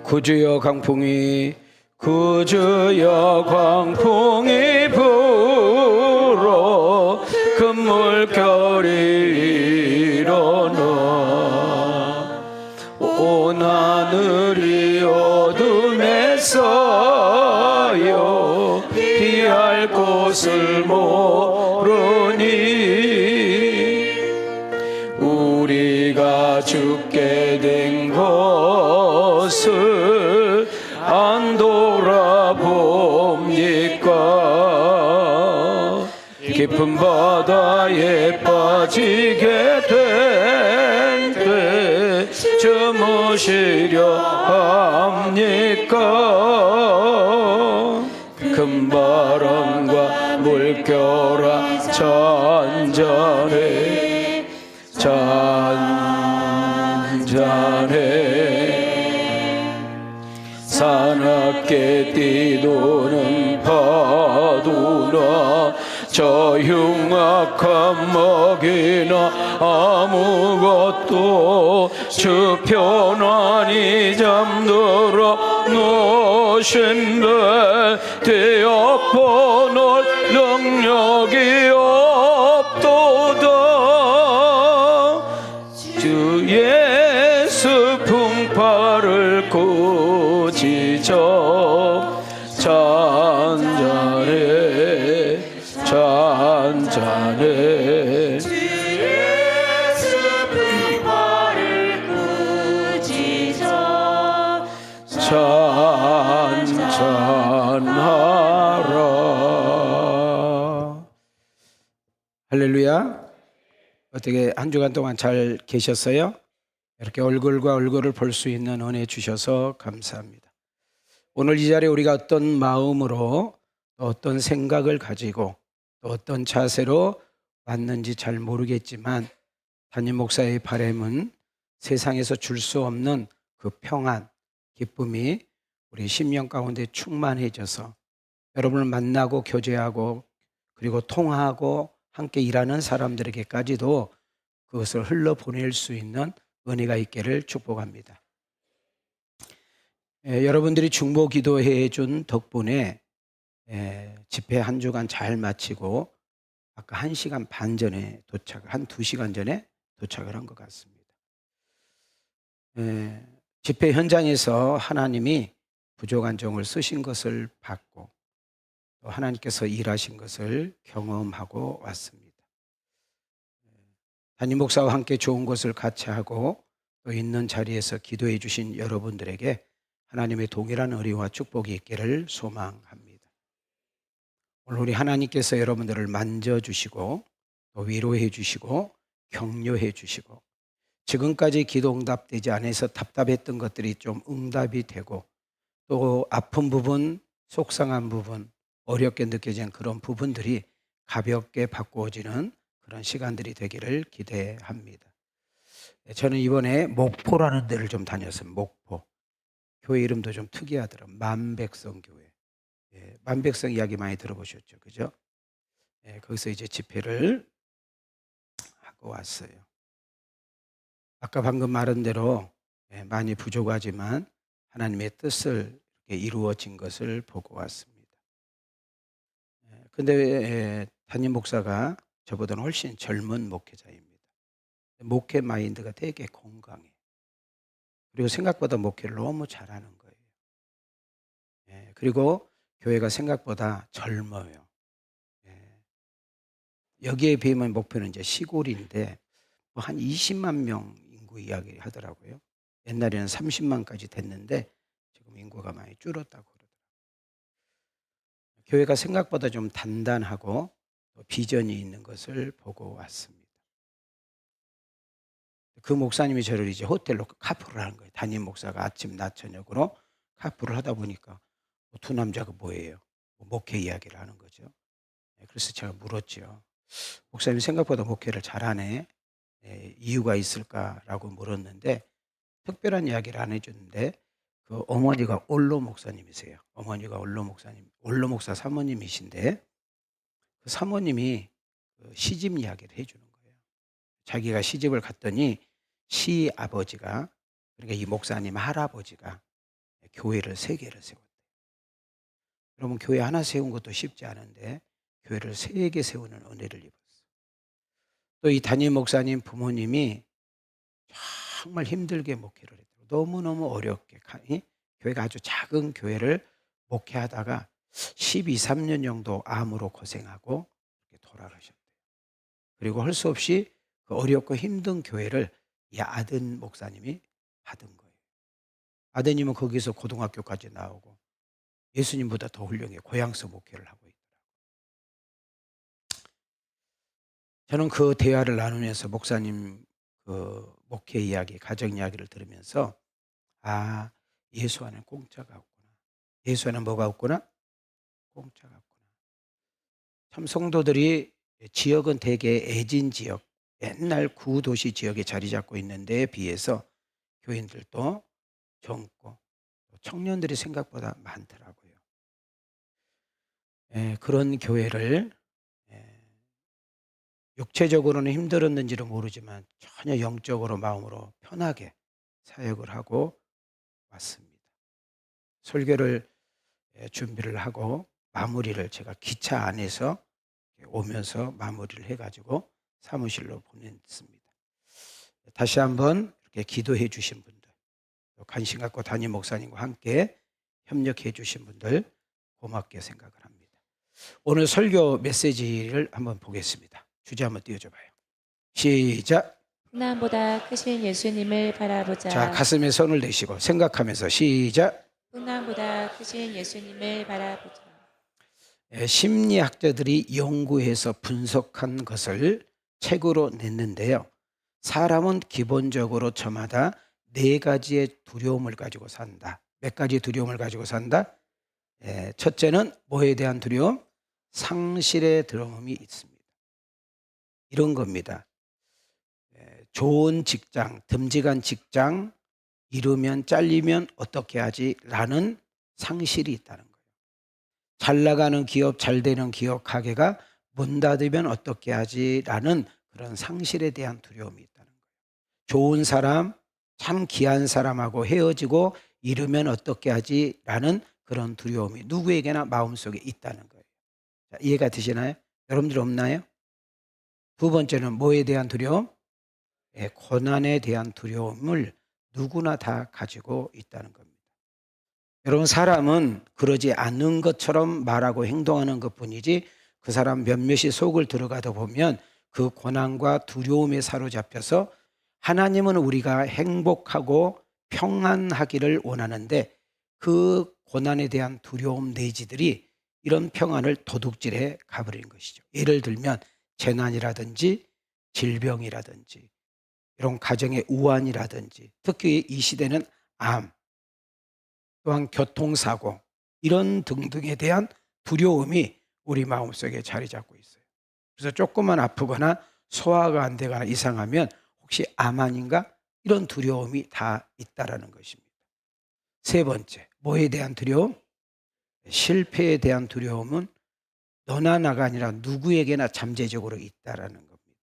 구주여 강풍이 불어 금물결이 일어나 온 하늘이 어둠에 쌓여 피할 곳을 모르니 우리가 죽게 된 것을 안 돌아봅니까? 깊은 바다에 빠지게 된 때 주무시려 합니까? 큰 바람과 물결아 잔잔해 사납게 뛰도는 파도나 저 흉악한 먹이나 아무것도 주 편안히 잠들어 놓으신데 되어보는 능력이 없도다. 주 예수 풍파를 꾸짖어 잔잔해 주 예수 풍파를 꾸짖어 잔잔하라. 할렐루야. 어떻게 한 주간 동안 잘 계셨어요? 이렇게 얼굴과 얼굴을 볼 수 있는 은혜 주셔서 감사합니다. 오늘 이 자리에 우리가 어떤 마음으로 또 어떤 생각을 가지고 또 어떤 자세로 왔는지 잘 모르겠지만 담임 목사의 바람은 세상에서 줄 수 없는 그 평안, 기쁨이 우리 심령 가운데 충만해져서 여러분을 만나고 교제하고 그리고 통화하고 함께 일하는 사람들에게까지도 그것을 흘러보낼 수 있는 은혜가 있기를 축복합니다. 여러분들이 중보 기도해 준 덕분에 집회 한 주간 잘 마치고 아까 1시간 반 전에 한 2시간 전에 도착을 한 것 같습니다. 집회 현장에서 하나님이 부족한 종을 쓰신 것을 봤고 또 하나님께서 일하신 것을 경험하고 왔습니다. 담임 목사와 함께 좋은 것을 같이 하고 또 있는 자리에서 기도해 주신 여러분들에게 하나님의 동일한 의리와 축복이 있기를 소망합니다. 오늘 우리 하나님께서 여러분들을 만져주시고 또 위로해 주시고 격려해 주시고 지금까지 기도 응답되지 않아서 답답했던 것들이 좀 응답이 되고 또 아픈 부분, 속상한 부분, 어렵게 느껴지는 그런 부분들이 가볍게 바꾸어지는 그런 시간들이 되기를 기대합니다. 저는 이번에 목포라는 데를 좀 다녔어요. 목포. 교회 이름도 좀 특이하더라고요. 만백성 교회. 만백성 이야기 많이 들어보셨죠? 그죠? 거기서 이제 집회를 하고 왔어요. 아까 방금 말한 대로 많이 부족하지만 하나님의 뜻을 이루어진 것을 보고 왔습니다. 근데 담임 목사가 저보다는 훨씬 젊은 목회자입니다. 목회 마인드가 되게 건강해. 그리고 생각보다 목회를 너무 잘하는 거예요. 그리고 교회가 생각보다 젊어요. 여기에 비하면 목표는 이제 시골인데 한 20만 명 인구 이야기 하더라고요. 옛날에는 30만까지 됐는데 지금 인구가 많이 줄었다고 그러더라고요. 교회가 생각보다 좀 단단하고 비전이 있는 것을 보고 왔습니다. 그 목사님이 저를 이제 호텔로 카풀을 하는 거예요. 담임 목사가 아침, 낮, 저녁으로 카풀을 하다 보니까 두 남자가 뭐예요? 목회 이야기를 하는 거죠. 그래서 제가 물었죠. 목사님 생각보다 목회를 잘하네. 이유가 있을까라고 물었는데 특별한 이야기를 안 해줬는데 그 어머니가 올로 목사님이세요. 어머니가 올로 목사님, 올로 목사 사모님이신데 그 사모님이 시집 이야기를 해주는 거예요. 자기가 시집을 갔더니 시아버지가 그러니까 이 목사님 할아버지가 교회를 3개를 세웠대요. 여러분, 교회 하나 세운 것도 쉽지 않은데 교회를 3개 세우는 은혜를 입었어요. 또 이 담임 목사님 부모님이 정말 힘들게 목회를 했대요. 너무너무 어렵게 교회가 아주 작은 교회를 목회하다가 12, 13년 정도 암으로 고생하고 돌아가셨대요. 그리고 할 수 없이 그 어렵고 힘든 교회를 이 아들 목사님이 받은 거예요. 아드님은 거기서 고등학교까지 나오고 예수님보다 더 훌륭해 고향서 목회를 하고 있더라고요. 저는 그 대화를 나누면서 목사님 그 목회 이야기, 가정 이야기를 들으면서 아, 예수 안에 공짜가 없구나. 예수 안에 뭐가 없구나? 공짜가 없구나. 참 성도들이 지역은 대개 애진 지역, 옛날 구도시 지역에 자리 잡고 있는 데에 비해서 교인들도 젊고 청년들이 생각보다 많더라고요. 그런 교회를 육체적으로는 힘들었는지는 모르지만 전혀 영적으로 마음으로 편하게 사역을 하고 왔습니다. 설교를 준비를 하고 마무리를 제가 기차 안에서 오면서 마무리를 해가지고 사무실로 보냈습니다. 다시 한번 이렇게 기도해 주신 분들, 관심 갖고 담임 목사님과 함께 협력해 주신 분들 고맙게 생각을 합니다. 오늘 설교 메시지를 한번 보겠습니다. 주제 한번 띄워줘봐요. 시작. 풍랑보다 크신 예수님을 바라보자. 자, 가슴에 손을 대시고 생각하면서 시작. 풍랑보다 크신 예수님을 바라보자. 심리학자들이 연구해서 분석한 것을 책으로 냈는데요. 사람은 기본적으로 저마다 4가지의 두려움을 가지고 산다. 몇 가지 두려움을 가지고 산다? 첫째는 뭐에 대한 두려움? 상실의 두려움이 있습니다. 이런 겁니다. 좋은 직장, 듬직한 직장, 잃으면 잘리면 어떻게 하지? 라는 상실이 있다는 거예요. 잘 나가는 기업, 잘 되는 기업 가게가 문 닫으면 어떻게 하지? 라는 그런 상실에 대한 두려움이 있다는 거예요. 좋은 사람, 참 귀한 사람하고 헤어지고 잃으면 어떻게 하지? 라는 그런 두려움이 누구에게나 마음속에 있다는 거예요. 자, 이해가 되시나요? 여러분들 없나요? 두 번째는 뭐에 대한 두려움? 고난에 대한 두려움을 누구나 다 가지고 있다는 겁니다. 여러분, 사람은 그러지 않는 것처럼 말하고 행동하는 것뿐이지 그 사람 몇몇이 속을 들어가다 보면 그 고난과 두려움에 사로잡혀서 하나님은 우리가 행복하고 평안하기를 원하는데 그 고난에 대한 두려움 내지들이 이런 평안을 도둑질해 가버린 것이죠. 예를 들면 재난이라든지 질병이라든지 이런 가정의 우환이라든지 특히 이 시대는 암, 또한 교통사고 이런 등등에 대한 두려움이 우리 마음속에 자리 잡고 있어요. 그래서 조금만 아프거나 소화가 안 되거나 이상하면 혹시 암 아닌가? 이런 두려움이 다 있다라는 것입니다. 세 번째, 뭐에 대한 두려움? 실패에 대한 두려움은 너나 나가 아니라 누구에게나 잠재적으로 있다라는 겁니다.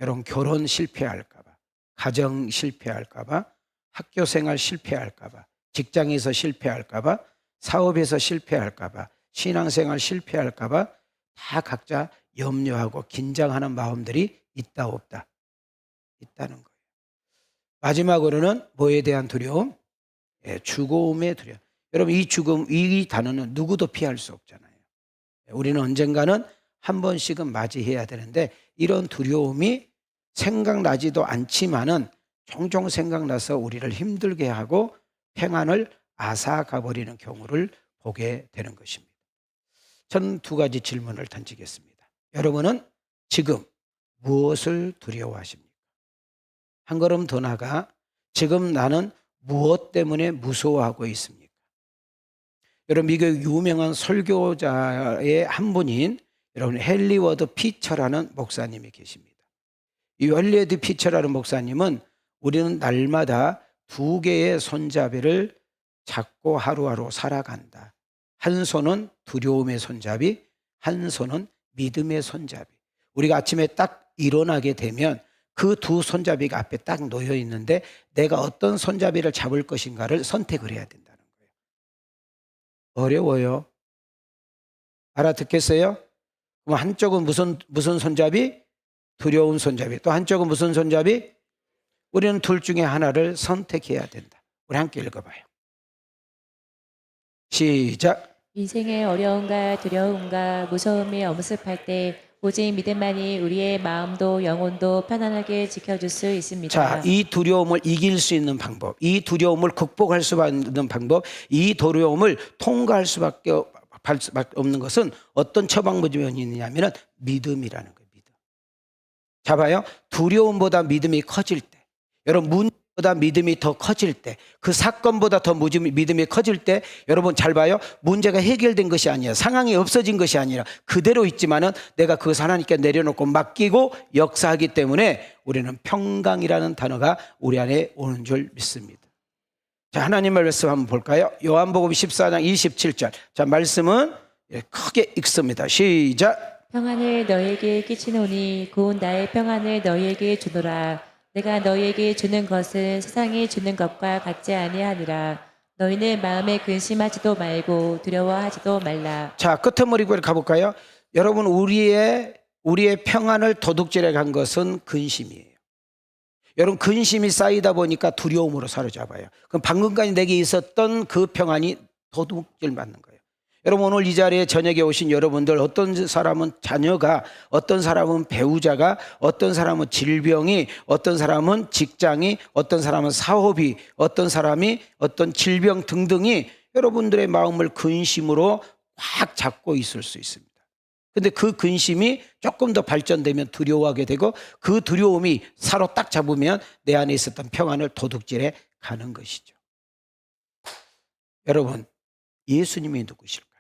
여러분, 결혼 실패할까 봐, 가정 실패할까 봐, 학교 생활 실패할까 봐, 직장에서 실패할까 봐, 사업에서 실패할까 봐, 신앙생활 실패할까 봐 다 각자 염려하고 긴장하는 마음들이 있다 없다? 있다는 거예요. 마지막으로는 뭐에 대한 두려움? 죽음의 두려움. 여러분, 이 죽음, 이 단어는 누구도 피할 수 없잖아요. 우리는 언젠가는 한 번씩은 맞이해야 되는데 이런 두려움이 생각나지도 않지만은 종종 생각나서 우리를 힘들게 하고 평안을 앗아가버리는 경우를 보게 되는 것입니다. 저는 2가지 질문을 던지겠습니다. 여러분은 지금 무엇을 두려워하십니까? 한 걸음 더 나가 지금 나는 무엇 때문에 무서워하고 있습니까? 여러분, 미국 유명한 설교자의 한 분인 여러분 헨리 피처라는 목사님이 계십니다. 이 헨리 피처라는 목사님은 우리는 날마다 2개의 손잡이를 잡고 하루하루 살아간다. 한 손은 두려움의 손잡이, 한 손은 믿음의 손잡이. 우리가 아침에 딱 일어나게 되면 그 2 손잡이가 앞에 딱 놓여 있는데 내가 어떤 손잡이를 잡을 것인가를 선택을 해야 된다는 거예요. 어려워요. 알아듣겠어요? 그럼 한쪽은 무슨 손잡이? 두려운 손잡이. 또 한쪽은 무슨 손잡이? 우리는 둘 중에 하나를 선택해야 된다. 우리 함께 읽어봐요. 시작. 인생의 어려움과 두려움과 무서움이 엄습할 때 오직 믿음만이 우리의 마음도 영혼도 편안하게 지켜줄 수 있습니다. 자, 이 두려움을 이길 수 있는 방법, 이 두려움을 극복할 수 있는 방법, 이 두려움을 통과할 수밖에 없는 것은 어떤 처방법이 있느냐면 믿음이라는 거예요. 믿음. 자, 봐요. 두려움보다 믿음이 커질 때, 여러분 문제보다 믿음이 더 커질 때, 그 사건보다 더 믿음이 커질 때, 여러분 잘 봐요. 문제가 해결된 것이 아니라, 상황이 없어진 것이 아니라 그대로 있지만은 내가 그것을 하나님께 내려놓고 맡기고 역사하기 때문에 우리는 평강이라는 단어가 우리 안에 오는 줄 믿습니다. 자, 하나님 말씀 한번 볼까요? 요한복음 14장 27절. 자, 말씀은 크게 읽습니다. 시작. 평안을 너희에게 끼치노니 곧 나의 평안을 너희에게 주노라. 내가 너희에게 주는 것은 세상이 주는 것과 같지 아니하니라. 너희는 마음에 근심하지도 말고 두려워하지도 말라. 자, 끄트머리로 가볼까요? 여러분, 우리의 평안을 도둑질해 간 것은 근심이에요. 여러분, 근심이 쌓이다 보니까 두려움으로 사로잡아요. 그럼 방금까지 내게 있었던 그 평안이 도둑질 맞는 거예요. 여러분, 오늘 이 자리에 저녁에 오신 여러분들, 어떤 사람은 자녀가, 어떤 사람은 배우자가, 어떤 사람은 질병이, 어떤 사람은 직장이, 어떤 사람은 사업이, 어떤 사람이 어떤 질병 등등이 여러분들의 마음을 근심으로 확 잡고 있을 수 있습니다. 근데 그 근심이 조금 더 발전되면 두려워하게 되고, 그 두려움이 사로딱 잡으면 내 안에 있었던 평안을 도둑질해 가는 것이죠. 여러분, 예수님이 누구실까요?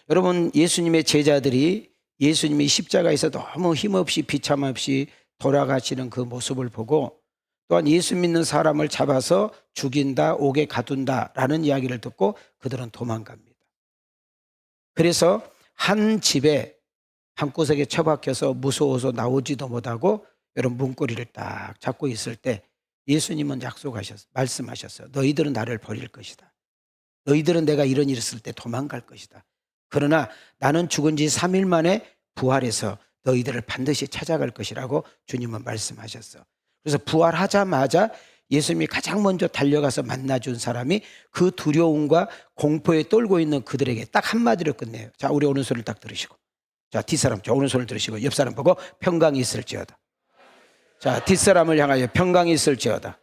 여러분, 예수님의 제자들이 예수님이 십자가에서 너무 힘없이 비참 없이 돌아가시는 그 모습을 보고, 또한 예수 믿는 사람을 잡아서 죽인다, 옥에 가둔다라는 이야기를 듣고 그들은 도망갑니다. 그래서 한 집에 한 구석에 처박혀서 무서워서 나오지도 못하고 여러분 문고리를 딱 잡고 있을 때 예수님은 말씀하셨어요. 너희들은 나를 버릴 것이다. 너희들은 내가 이런 일 있을 때 도망갈 것이다. 그러나 나는 죽은 지 3일 만에 부활해서 너희들을 반드시 찾아갈 것이라고 주님은 말씀하셨어. 그래서 부활하자마자 예수님이 가장 먼저 달려가서 만나준 사람이 그 두려움과 공포에 떨고 있는 그들에게 딱 한마디로 끝내요. 자, 우리 오른손을 딱 들으시고, 자, 뒷사람, 자, 오른손을 들으시고 옆 사람 보고 평강이 있을지어다. 자, 뒷사람을 향하여 평강이 있을지어다.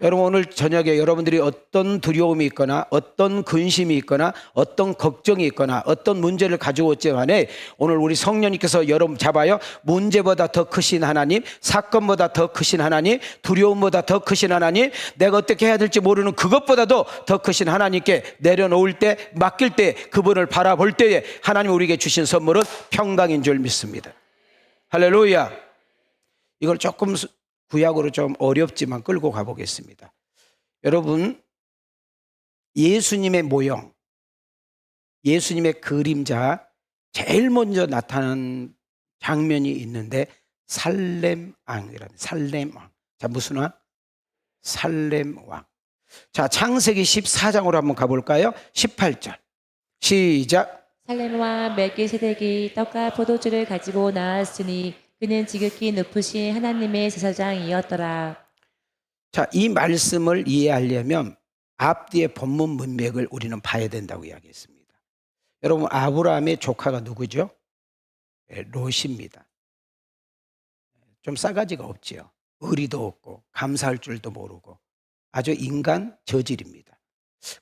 여러분, 오늘 저녁에 여러분들이 어떤 두려움이 있거나 어떤 근심이 있거나 어떤 걱정이 있거나 어떤 문제를 가져올지 간에 오늘 우리 성령님께서 여러분 잡아요. 문제보다 더 크신 하나님, 사건보다 더 크신 하나님, 두려움보다 더 크신 하나님, 내가 어떻게 해야 될지 모르는 그것보다도 더 크신 하나님께 내려놓을 때, 맡길 때, 그분을 바라볼 때에 하나님 우리에게 주신 선물은 평강인 줄 믿습니다. 할렐루야. 이걸 조금 구약으로 좀 어렵지만 끌고 가보겠습니다. 여러분, 예수님의 모형, 예수님의 그림자, 제일 먼저 나타난 장면이 있는데 살렘왕이라는 살렘왕. 자, 무슨 왕? 살렘왕. 자, 창세기 14장으로 한번 가볼까요? 18절 시작. 살렘왕 멜기세덱이 떡과 포도주를 가지고 나왔으니 그는 지극히 높으신 하나님의 제사장이었더라. 자, 이 말씀을 이해하려면 앞뒤의 본문 문맥을 우리는 봐야 된다고 이야기했습니다. 여러분, 아브라함의 조카가 누구죠? 롯입니다. 좀 싸가지가 없지요. 의리도 없고 감사할 줄도 모르고 아주 인간 저질입니다.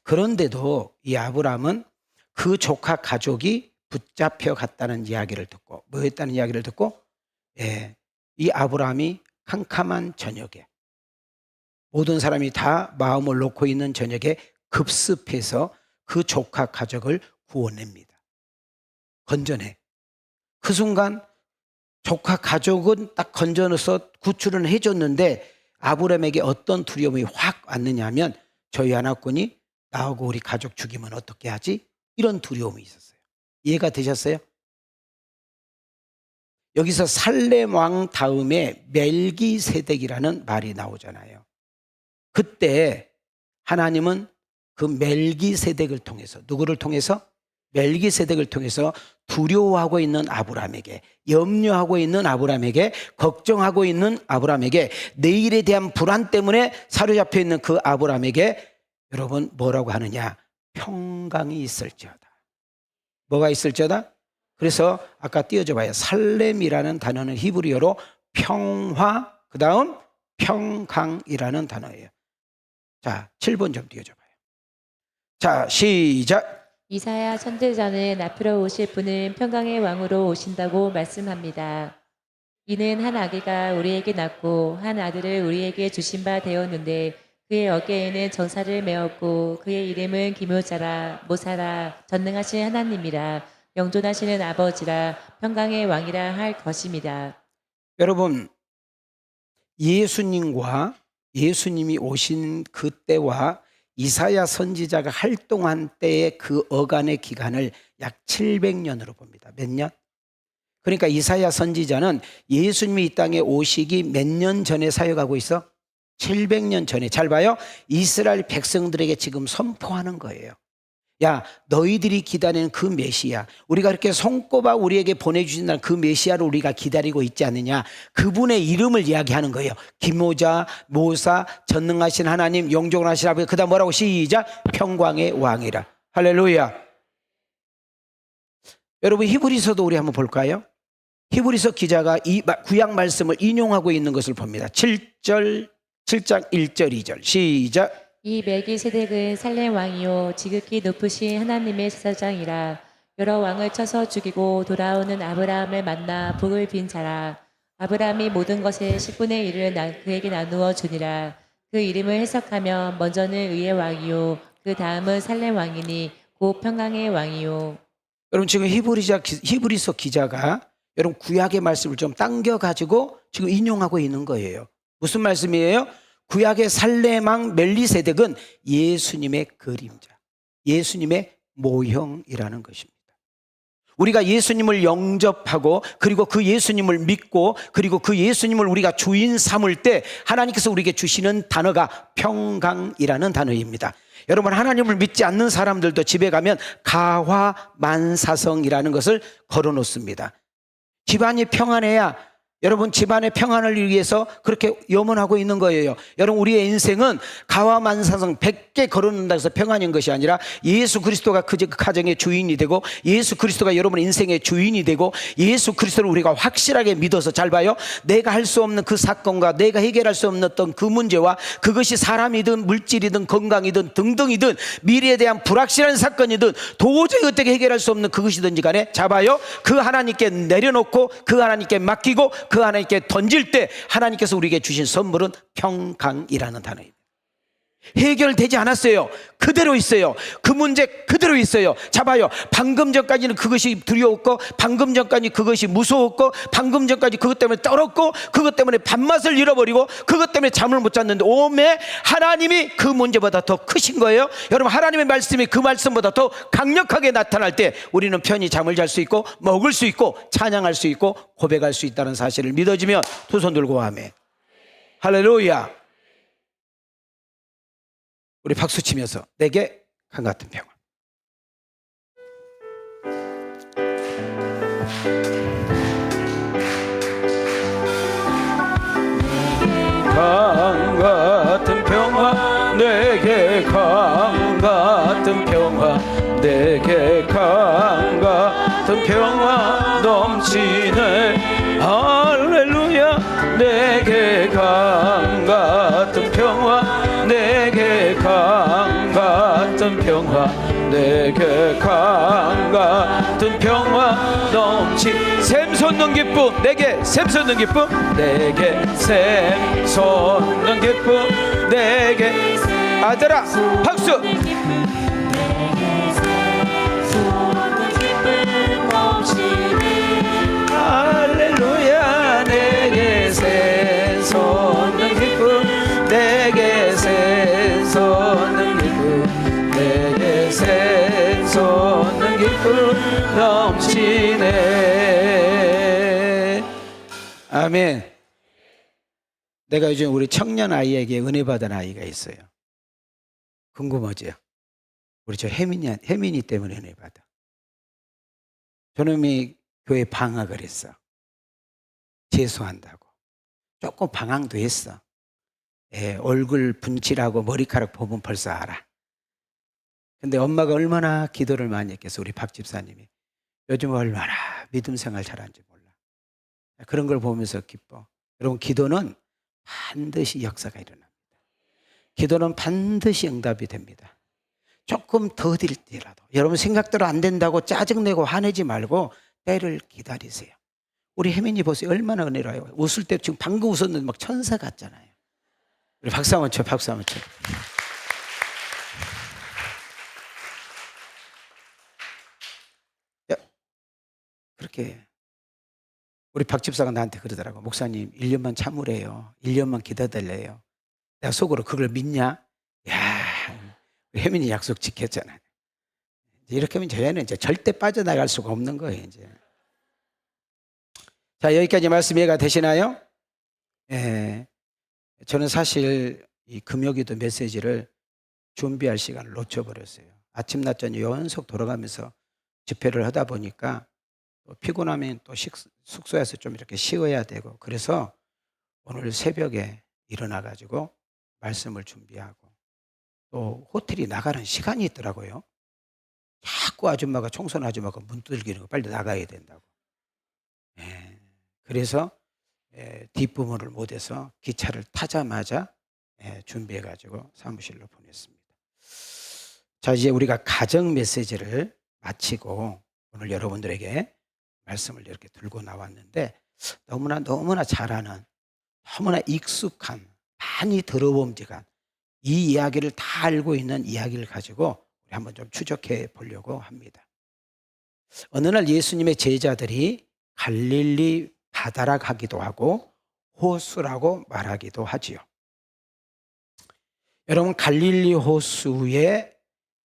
그런데도 이 아브라함은 그 조카 가족이 붙잡혀 갔다는 이야기를 듣고, 뭐 했다는 이야기를 듣고, 이 아브라함이 캄캄한 저녁에, 모든 사람이 다 마음을 놓고 있는 저녁에 급습해서 그 조카 가족을 구원냅니다. 건져내. 그 순간 조카 가족은 딱 건져내서 구출은 해줬는데 아브라함에게 어떤 두려움이 확 왔느냐 하면, 저희 하나꾼이 나하고 우리 가족 죽이면 어떻게 하지? 이런 두려움이 있었어요. 이해가 되셨어요? 여기서 살렘 왕 다음에 멜기세덱이라는 말이 나오잖아요. 그때 하나님은 그 멜기세덱을 통해서, 누구를 통해서? 멜기세덱을 통해서 두려워하고 있는 아브라함에게, 염려하고 있는 아브라함에게, 걱정하고 있는 아브라함에게, 내일에 대한 불안 때문에 사로잡혀 있는 그 아브라함에게 여러분 뭐라고 하느냐? 평강이 있을지어다. 뭐가 있을지어다? 그래서 아까 띄워줘 봐요. 살렘이라는 단어는 히브리어로 평화, 그 다음 평강이라는 단어예요. 자, 7번 좀 띄워줘 봐요. 자, 시작. 이사야 선지자는 앞으로 오실 분은 평강의 왕으로 오신다고 말씀합니다. 이는 한 아기가 우리에게 낳고 한 아들을 우리에게 주신 바 되었는데 그의 어깨에는 정사를 메었고 그의 이름은 기묘자라 모사라 전능하신 하나님이라 영존하시는 아버지라 평강의 왕이라 할 것입니다. 여러분, 예수님이 오신 그때와 이사야 선지자가 활동한 때의 그 어간의 기간을 약 700년으로 봅니다. 몇 년? 그러니까 이사야 선지자는 예수님이 이 땅에 오시기 몇 년 전에 사역하고 있어? 700년 전에. 잘 봐요. 이스라엘 백성들에게 지금 선포하는 거예요. 야, 너희들이 기다리는 그 메시아, 우리가 이렇게 손꼽아 우리에게 보내주신다는 그 메시아를 우리가 기다리고 있지 않느냐. 그분의 이름을 이야기하는 거예요. 기모자, 모사, 전능하신 하나님, 영존하신 아버지. 그 다음 뭐라고? 시작. 평강의 왕이라. 할렐루야. 여러분, 히브리서도 우리 한번 볼까요? 히브리서 기자가 이 구약 말씀을 인용하고 있는 것을 봅니다. 7장 1절 2절 시작. 이 멜기세덱은 살렘 왕이요 지극히 높으신 하나님의 제사장이라 여러 왕을 쳐서 죽이고 돌아오는 아브라함을 만나 복을 빈 자라. 아브라함이 모든 것의 10분의 1을 그에게 나누어 주니라. 그 이름을 해석하면 먼저는 의의 왕이요 그 다음은 살렘 왕이니 곧 평강의 왕이요. 여러분, 지금 히브리서 기자가 여러분 구약의 말씀을 좀 당겨가지고 지금 인용하고 있는 거예요. 무슨 말씀이에요? 구약의 살렘왕 멜리세덱은 예수님의 그림자, 예수님의 모형이라는 것입니다. 우리가 예수님을 영접하고 그리고 그 예수님을 믿고 그리고 그 예수님을 우리가 주인 삼을 때 하나님께서 우리에게 주시는 단어가 평강이라는 단어입니다. 여러분, 하나님을 믿지 않는 사람들도 집에 가면 가화만사성이라는 것을 걸어놓습니다. 집안이 평안해야, 여러분, 집안의 평안을 위해서 그렇게 염원하고 있는 거예요. 여러분, 우리의 인생은 가와만사성 100개 걸어놓는다 해서 평안인 것이 아니라 예수 그리스도가 그 가정의 주인이 되고 예수 그리스도가 여러분의 인생의 주인이 되고 예수 그리스도를 우리가 확실하게 믿어서, 잘 봐요, 내가 할 수 없는 그 사건과 내가 해결할 수 없는 어떤 그 문제와 그것이 사람이든 물질이든 건강이든 등등이든 미래에 대한 불확실한 사건이든 도저히 어떻게 해결할 수 없는 그것이든지 간에 잡아요, 그 하나님께 내려놓고 그 하나님께 맡기고 그 하나님께 던질 때 하나님께서 우리에게 주신 선물은 평강이라는 단어입니다. 해결되지 않았어요. 그대로 있어요. 그 문제 그대로 있어요. 잡아요. 방금 전까지는 그것이 두려웠고, 방금 전까지 그것이 무서웠고, 방금 전까지 그것 때문에 떨었고, 그것 때문에 밥맛을 잃어버리고, 그것 때문에 잠을 못 잤는데 오매 하나님이 그 문제보다 더 크신 거예요. 여러분, 하나님의 말씀이 그 말씀보다 더 강력하게 나타날 때 우리는 편히 잠을 잘 수 있고 먹을 수 있고 찬양할 수 있고 고백할 수 있다는 사실을 믿어지면 두 손 들고 아멘. 할렐루야. 우리 박수 치면서 내게 강 같은 평화. 강 같은 평화, 내게 강 같은 평화, 내게 강 같은 평화 넘치네. 할렐루야. 내게 강 같은 평화, 내게 강 같은 평화, 내게 강 같은 평화 넘치. 샘솟는 기쁨, 내게 샘솟는 기쁨, 내게 샘솟는 기쁨, 내게. 아들아 박수. 할렐루야. 내게 샘솟는 기쁨, 내게 샘솟는 기쁨, 내게 샘솟는 기쁨 넘치네. 아멘. 내가 요즘 우리 청년 아이에게 은혜 받은 아이가 있어요. 궁금하죠? 우리 저 혜민이 때문에 은혜 받아. 저놈이 교회 방학을 했어. 재수한다고. 조금 방황도 했어. 얼굴 분칠하고 머리카락 보면 벌써 알아. 근데 엄마가 얼마나 기도를 많이 했겠어. 우리 박 집사님이. 요즘 얼마나 믿음 생활 잘하는지 몰라. 그런 걸 보면서 기뻐. 여러분, 기도는 반드시 역사가 일어납니다. 기도는 반드시 응답이 됩니다. 조금 더딜지라도 여러분 생각대로 안 된다고 짜증내고 화내지 말고 때를 기다리세요. 우리 혜민이 보세요. 얼마나 은혜로워요. 웃을 때 지금 방금 웃었는데 막 천사 같잖아요. 우리 박수 한번 쳐, 박수 한번 쳐. 그렇게 우리 박 집사가 나한테 그러더라고. 목사님 1년만 참으래요. 1년만 기다릴래요. 내가 속으로 그걸 믿냐? 야, 혜민이 약속 지켰잖아. 이렇게 하면 저희는 이제 절대 빠져나갈 수가 없는 거예요. 이제. 자, 여기까지 말씀 이해가 되시나요? 예. 저는 사실 이 금요기도 메시지를 준비할 시간을 놓쳐버렸어요. 아침 낮저녁 연속 돌아가면서 집회를 하다 보니까 또 피곤하면 또 숙소에서 좀 이렇게 쉬어야 되고, 그래서 오늘 새벽에 일어나가지고 말씀을 준비하고, 또 호텔이 나가는 시간이 있더라고요. 자꾸 아줌마가, 청소는 아줌마가 문 두들기는 거 빨리 나가야 된다고. 그래서 뒷부분을 못해서 기차를 타자마자 준비해가지고 사무실로 보냈습니다. 자, 이제 우리가 가정 메시지를 마치고 오늘 여러분들에게 말씀을 이렇게 들고 나왔는데, 너무나 잘 아는, 너무나 익숙한, 많이 들어봄직한 이 이야기를 다 알고 있는 이야기를 가지고 우리 한번 좀 추적해 보려고 합니다. 어느 날 예수님의 제자들이 갈릴리 바다라 하기도 하고 호수라고 말하기도 하지요. 여러분, 갈릴리 호수의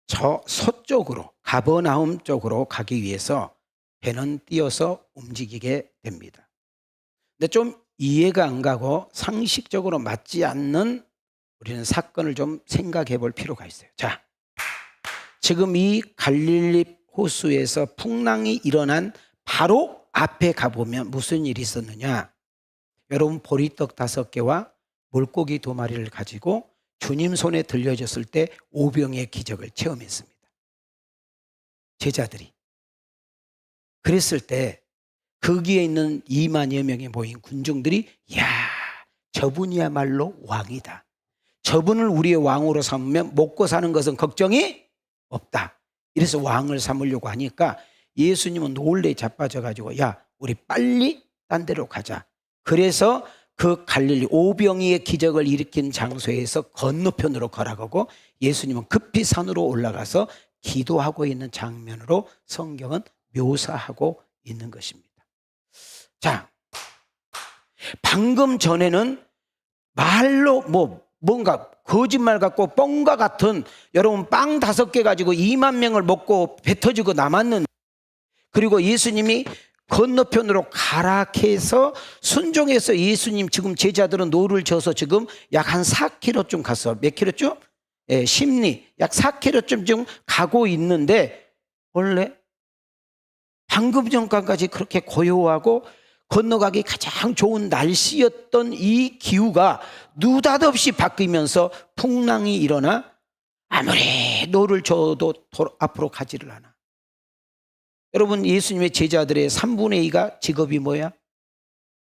저 서쪽으로, 가버나움 쪽으로 가기 위해서 배는 띄어서 움직이게 됩니다. 근데 좀 이해가 안 가고 상식적으로 맞지 않는 우리는 사건을 좀 생각해 볼 필요가 있어요. 자, 지금 이 갈릴리 호수에서 풍랑이 일어난 바로 앞에 가보면 무슨 일이 있었느냐? 여러분, 보리떡 5개와 물고기 2마리를 가지고 주님 손에 들려졌을 때 오병의 기적을 체험했습니다. 제자들이. 그랬을 때 거기에 있는 2만여 명이 모인 군중들이, 이야, 저분이야말로 왕이다. 저분을 우리의 왕으로 삼으면 먹고 사는 것은 걱정이 없다. 이래서 왕을 삼으려고 하니까 예수님은 놀래 자빠져가지고, 야, 우리 빨리 딴 데로 가자. 그래서 그 갈릴리 오병이의 기적을 일으킨 장소에서 건너편으로 걸어가고 예수님은 급히 산으로 올라가서 기도하고 있는 장면으로 성경은 묘사하고 있는 것입니다. 자, 방금 전에는 말로 뭔가 거짓말 같고 뻥과 같은, 여러분, 빵 5개 가지고 2만 명을 먹고 배 터지고 남았는데, 그리고 예수님이 건너편으로 가라 해서 순종해서 예수님, 지금 제자들은 노를 져서 지금 약 한 4km쯤 갔어. 몇 킬로쯤? 심리 약 4km쯤 지금 가고 있는데, 원래 방금 전까지 그렇게 고요하고 건너가기 가장 좋은 날씨였던 이 기후가 느닷없이 바뀌면서 풍랑이 일어나 아무리 노를 져도 앞으로 가지를 않아. 여러분, 예수님의 제자들의 3분의 2가 직업이 뭐야?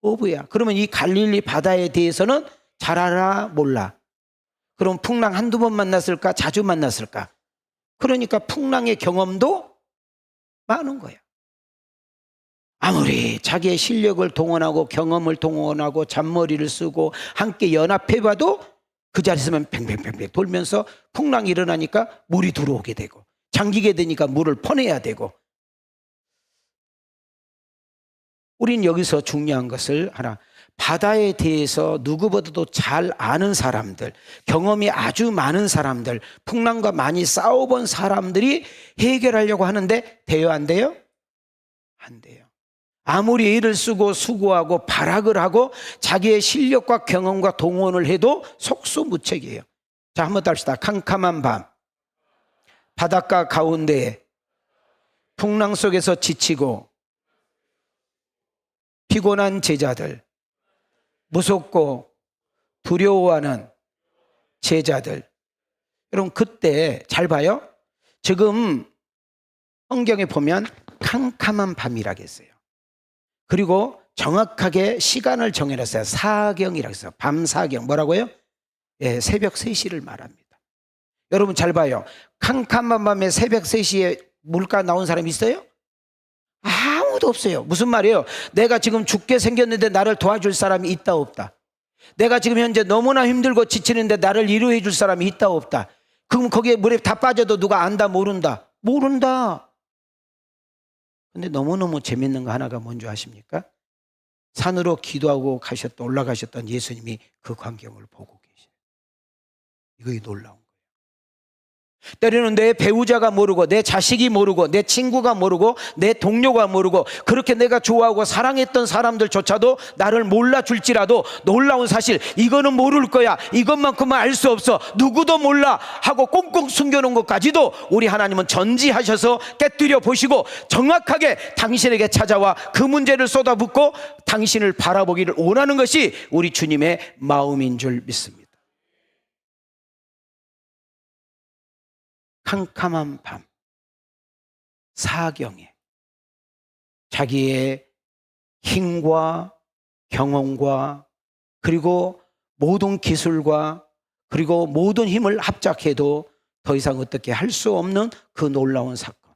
어부야. 그러면 이 갈릴리 바다에 대해서는 잘 알아? 몰라? 그럼 풍랑 한두 번 만났을까? 자주 만났을까? 그러니까 풍랑의 경험도 많은 거야. 아무리 자기의 실력을 동원하고 경험을 동원하고 잔머리를 쓰고 함께 연합해봐도 그 자리에서만 뱅뱅뱅뱅 돌면서 풍랑이 일어나니까 물이 들어오게 되고, 잠기게 되니까 물을 퍼내야 되고. 우린 여기서 중요한 것을 하나, 바다에 대해서 누구보다도 잘 아는 사람들, 경험이 아주 많은 사람들, 풍랑과 많이 싸워본 사람들이 해결하려고 하는데 돼요, 안 돼요? 안 돼요. 아무리 애를 쓰고 수고하고 발악을 하고 자기의 실력과 경험과 동원을 해도 속수무책이에요. 자, 한번 더 합시다. 캄캄한 밤, 바닷가 가운데에 풍랑 속에서 지치고 피곤한 제자들, 무섭고 두려워하는 제자들. 여러분 그때 잘 봐요. 지금 성경에 보면 캄캄한 밤이라고 했어요. 그리고 정확하게 시간을 정해놨어요. 사경이라고 했어요. 밤 사경. 뭐라고요? 예, 새벽 3시를 말합니다. 여러분 잘 봐요. 캄캄한 밤에 새벽 3시에 물가 나온 사람 있어요? 아무도 없어요. 무슨 말이에요? 내가 지금 죽게 생겼는데 나를 도와줄 사람이 있다 없다? 내가 지금 현재 너무나 힘들고 지치는데 나를 위로해 줄 사람이 있다 없다? 그럼 거기에 물에 다 빠져도 누가 안다 모른다? 모른다. 근데 너무너무 재밌는 거 하나가 뭔지 아십니까? 산으로 기도하고 올라가셨던 예수님이 그 광경을 보고 계세요. 이거 놀라운 거예요. 때로는 내 배우자가 모르고 내 자식이 모르고 내 친구가 모르고 내 동료가 모르고 그렇게 내가 좋아하고 사랑했던 사람들조차도 나를 몰라줄지라도 놀라운 사실, 이거는 모를 거야, 이것만큼은 알 수 없어, 누구도 몰라 하고 꽁꽁 숨겨놓은 것까지도 우리 하나님은 전지하셔서 깨뜨려 보시고 정확하게 당신에게 찾아와 그 문제를 쏟아붓고 당신을 바라보기를 원하는 것이 우리 주님의 마음인 줄 믿습니다. 캄캄한 밤 사경에 자기의 힘과 경험과 그리고 모든 기술과 그리고 모든 힘을 합작해도 더 이상 어떻게 할 수 없는 그 놀라운 사건,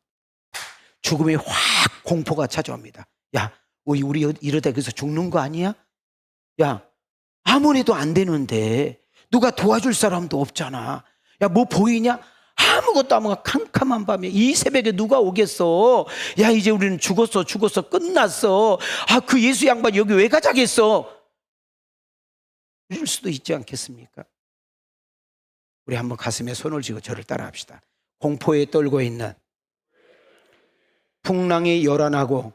죽음이 확 공포가 찾아옵니다. 야, 우리 이러다 여기서 죽는 거 아니야? 야, 아무래도 안 되는데 누가 도와줄 사람도 없잖아. 야, 뭐 보이냐? 아무것도 아무것도 캄캄한 밤에 이 새벽에 누가 오겠어? 야, 이제 우리는 죽었어 끝났어. 아, 그 예수 양반 여기 왜 가자겠어? 이럴 수도 있지 않겠습니까? 우리 한번 가슴에 손을 쥐고 저를 따라합시다. 공포에 떨고 있는, 풍랑이 요란하고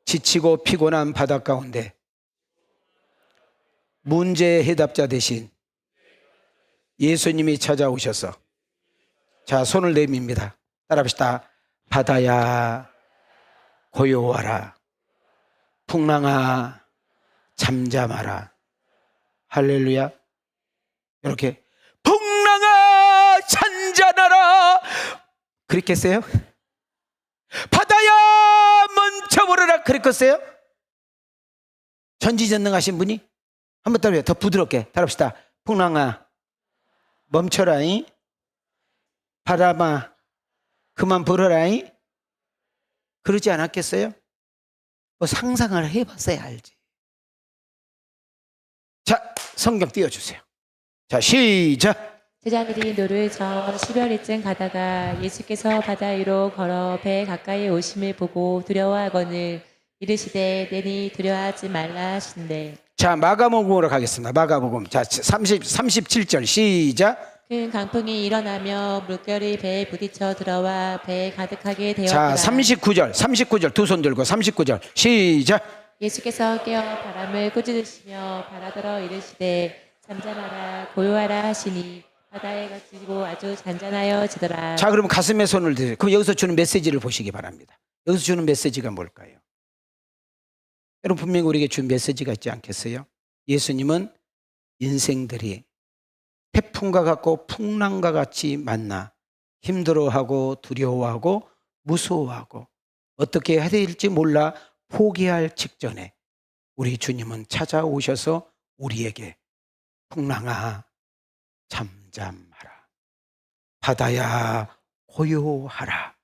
지치고 피곤한 바다 가운데 문제의 해답자 대신 예수님이 찾아오셔서, 자, 손을 내밉니다. 따라합시다. 바다야 고요하라, 풍랑아 잠잠하라. 할렐루야. 이렇게 풍랑아 잔잔하라 그렇게 했어요? 바다야 멈춰버려라 그랬겠어요? 전지전능하신 분이 한번 따라해요. 더 부드럽게 따라합시다. 풍랑아 멈춰라잉, 바람아 그만 불어라잉. 그러지 않았겠어요? 뭐 상상을 해봤어야 알지. 자, 성경 띄워주세요. 자, 시작. 제자들이 노를 저 10여리쯤 가다가 예수께서 바다 위로 걸어 배 가까이 오심을 보고 두려워하거늘 이르시되 내니 두려워하지 말라 하신대. 자, 마가복음으로 가겠습니다. 마가복음. 자, 37절 시작. 큰 강풍이 일어나며 물결이 배에 부딪혀 들어와 배에 가득하게 되었더라. 자, 39절 두 손 들고 39절 시작. 예수께서 깨어 바람을 꾸짖으시며 바라더러 이르시되 잠잠하라 고요하라 하시니 바다에 갇히고 아주 잔잔하여지더라. 자, 그러면 가슴에 손을 대세요. 그럼 여기서 주는 메시지를 보시기 바랍니다. 여기서 주는 메시지가 뭘까요? 여러분 분명히 우리에게 준 메시지가 있지 않겠어요? 예수님은 인생들이 태풍과 같고 풍랑과 같이 만나 힘들어하고 두려워하고 무서워하고 어떻게 해야 될지 몰라 포기할 직전에 우리 주님은 찾아오셔서 우리에게 풍랑아 잠잠하라, 바다야 고요하라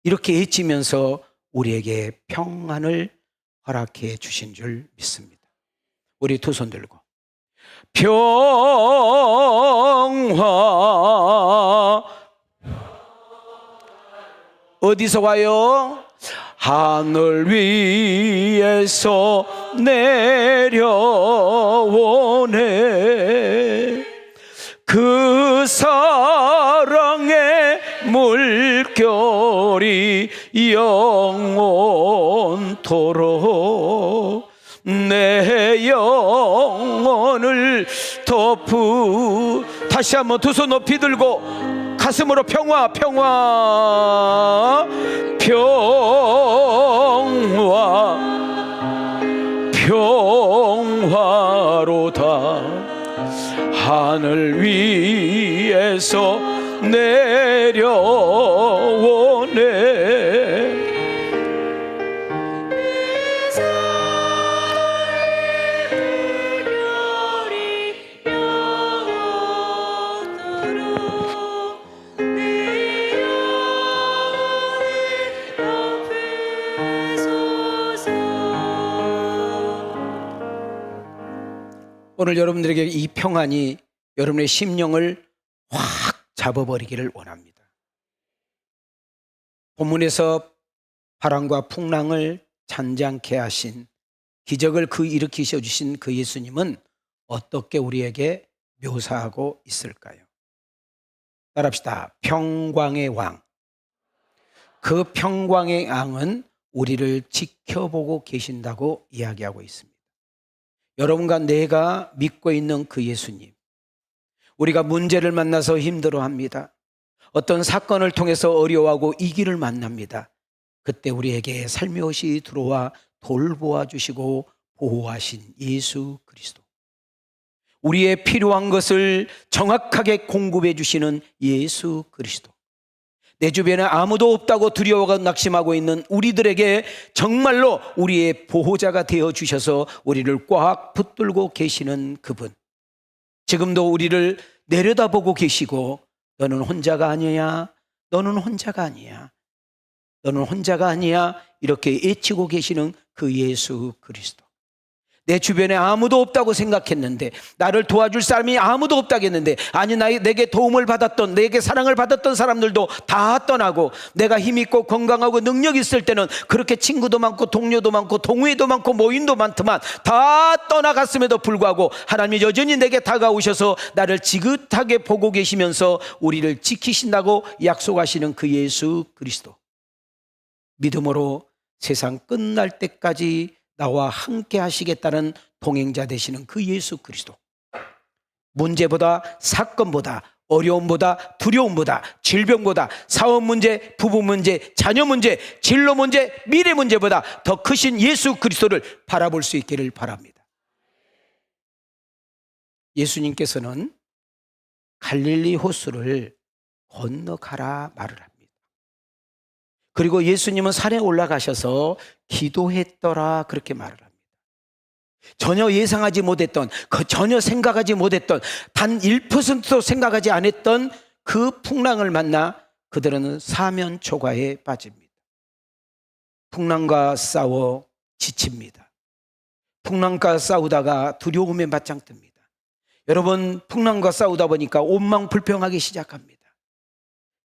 이렇게 외치면서 우리에게 평안을 허락해 주신 줄 믿습니다. 우리 두 손 들고 평화 어디서 와요? 하늘 위에서 내려오네. 그 사랑의 물결이 영원토록 내 영혼을 다시 한번 두 손 높이 들고 가슴으로 평화, 평화, 평화, 평화로다. 하늘 위에서 내려오네. 오늘 여러분들에게 이 평안이 여러분의 심령을 확 잡아버리기를 원합니다. 본문에서 바람과 풍랑을 잔잔케 하신, 기적을 일으키셔 주신 그 예수님은 어떻게 우리에게 묘사하고 있을까요? 따라합시다. 평강의 왕. 그 평강의 왕은 우리를 지켜보고 계신다고 이야기하고 있습니다. 여러분과 내가 믿고 있는 그 예수님, 우리가 문제를 만나서 힘들어합니다. 어떤 사건을 통해서 어려워하고 위기를 만납니다. 그때 우리에게 살며시 들어와 돌보아 주시고 보호하신 예수 그리스도, 우리의 필요한 것을 정확하게 공급해 주시는 예수 그리스도, 내 주변에 아무도 없다고 두려워가 낙심하고 있는 우리들에게 정말로 우리의 보호자가 되어 주셔서 우리를 꽉 붙들고 계시는 그분, 지금도 우리를 내려다보고 계시고 너는 혼자가 아니야, 너는 혼자가 아니야, 너는 혼자가 아니야 이렇게 외치고 계시는 그 예수 그리스도. 내 주변에 아무도 없다고 생각했는데, 나를 도와줄 사람이 아무도 없다고 했는데, 아니 내게 도움을 받았던, 내게 사랑을 받았던 사람들도 다 떠나고, 내가 힘있고 건강하고 능력 있을 때는 그렇게 친구도 많고 동료도 많고 동호회도 많고 모임도 많지만 다 떠나갔음에도 불구하고 하나님이 여전히 내게 다가오셔서 나를 지긋하게 보고 계시면서 우리를 지키신다고 약속하시는 그 예수 그리스도, 믿음으로 세상 끝날 때까지 나와 함께 하시겠다는 동행자 되시는 그 예수 그리스도, 문제보다 사건보다 어려움보다 두려움보다 질병보다 사업 문제, 부부 문제, 자녀 문제, 진로 문제, 미래 문제보다 더 크신 예수 그리스도를 바라볼 수 있기를 바랍니다. 예수님께서는 갈릴리 호수를 건너가라 말을 합니다. 그리고 예수님은 산에 올라가셔서 기도했더라 그렇게 말을 합니다. 전혀 예상하지 못했던, 전혀 생각하지 못했던, 단 1%도 생각하지 않았던 그 풍랑을 만나 그들은 사면초가에 빠집니다. 풍랑과 싸워 지칩니다. 풍랑과 싸우다가 두려움에 맞짱 뜹니다. 여러분, 풍랑과 싸우다 보니까 온망불평하기 시작합니다.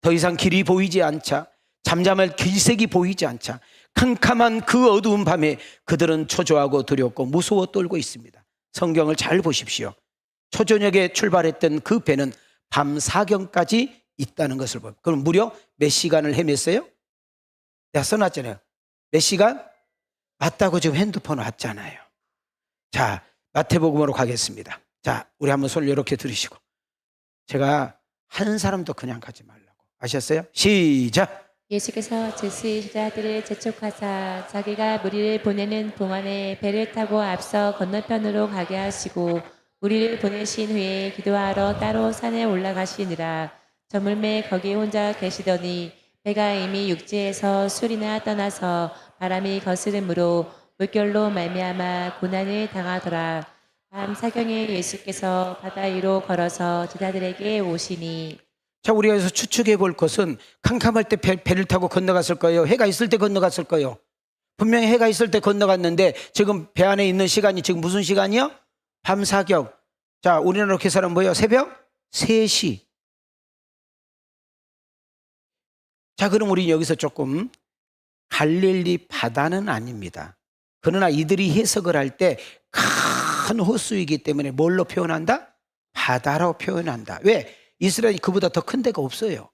더 이상 길이 보이지 않자, 잠잠할 길색이 보이지 않자 캄캄한 그 어두운 밤에 그들은 초조하고 두렵고 무서워 떨고 있습니다. 성경을 잘 보십시오. 초저녁에 출발했던 그 배는 밤 사경까지 있다는 것을 봅니다. 그럼 무려 몇 시간을 헤맸어요? 내가 써놨잖아요. 몇 시간? 맞다고 지금 핸드폰 왔잖아요. 자, 마태복음으로 가겠습니다. 자, 우리 한번 손을 이렇게 들으시고, 제가 한 사람도 그냥 가지 말라고. 아셨어요? 시작! 예수께서 제수의 제자들을 재촉하사 자기가 무리를 보내는 동안에 배를 타고 앞서 건너편으로 가게 하시고 무리를 보내신 후에 기도하러 따로 산에 올라가시니라. 저물매 거기 혼자 계시더니 배가 이미 육지에서 술이나 떠나서 바람이 거스름으로 물결로 말미암아 고난을 당하더라. 밤 사경에 예수께서 바다 위로 걸어서 제자들에게 오시니. 자, 우리가 여기서 추측해 볼 것은 캄캄할 때 배를 타고 건너갔을 거예요? 해가 있을 때 건너갔을 거예요? 분명히 해가 있을 때 건너갔는데 지금 배 안에 있는 시간이 지금 무슨 시간이요? 밤 사경. 자, 우리나라 계산은 뭐예요? 새벽 3시. 자, 그럼 우리 여기서 조금, 갈릴리 바다는 아닙니다. 그러나 이들이 해석을 할 때 큰 호수이기 때문에 뭘로 표현한다? 바다로 표현한다. 왜? 이스라엘이 그보다 더 큰 데가 없어요.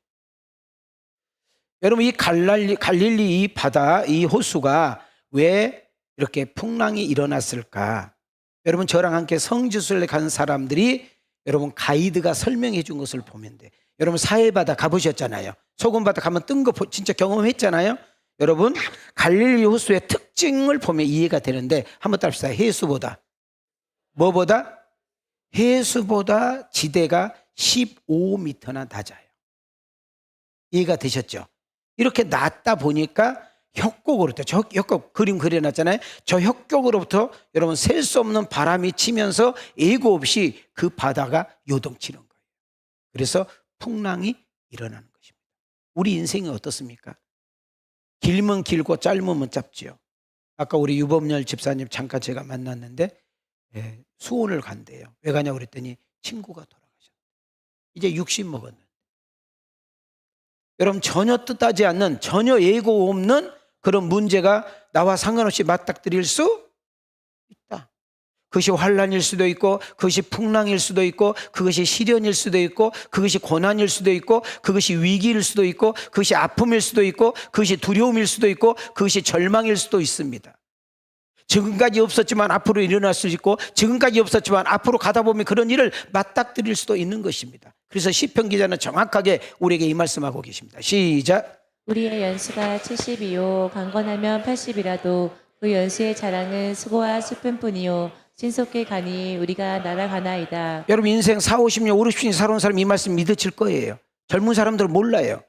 여러분, 이 갈릴리 이 바다, 이 호수가 왜 이렇게 풍랑이 일어났을까? 여러분, 저랑 함께 성지순례 간 사람들이 여러분 가이드가 설명해 준 것을 보면 돼. 여러분 사해바다 가보셨잖아요. 소금바다 가면 뜬 거 진짜 경험했잖아요. 여러분 갈릴리 호수의 특징을 보면 이해가 되는데 한번 따라합시다. 해수보다 뭐보다? 해수보다 지대가 15m나 낮아요. 이해가 되셨죠? 이렇게 낮다 보니까 협곡으로부터, 저 협곡 그림 그려놨잖아요. 저 협곡으로부터 여러분 셀 수 없는 바람이 치면서 예고 없이 그 바다가 요동치는 거예요. 그래서 풍랑이 일어나는 것입니다. 우리 인생이 어떻습니까? 길면 길고 짧으면 짧지요. 아까 우리 유범열 집사님 잠깐 제가 만났는데 수원을 간대요. 왜 가냐고 그랬더니 친구가 돌아가셨어요. 이제 60 먹었는데. 여러분 전혀 뜻하지 않는, 전혀 예고 없는 그런 문제가 나와 상관없이 맞닥뜨릴 수 있다. 그것이 환난일 수도 있고, 그것이 풍랑일 수도 있고, 그것이 시련일 수도 있고, 그것이 고난일 수도 있고, 그것이 위기일 수도 있고, 그것이 아픔일 수도 있고, 그것이 두려움일 수도 있고, 그것이 절망일 수도 있습니다. 지금까지 없었지만 앞으로 일어날 수 있고, 지금까지 없었지만 앞으로 가다 보면 그런 일을 맞닥뜨릴 수도 있는 것입니다. 그래서 시편 기자는 정확하게 우리에게 이 말씀하고 계십니다. 시작. 우리의 연수가 70이요 강건하면 80이라도 그 연수의 자랑은 수고와 슬픔뿐이요 신속히 가니 우리가 날아가나이다. 여러분 인생 4, 50년, 5, 60년 살아온 사람 이 말씀 믿으실 거예요. 젊은 사람들은 몰라요.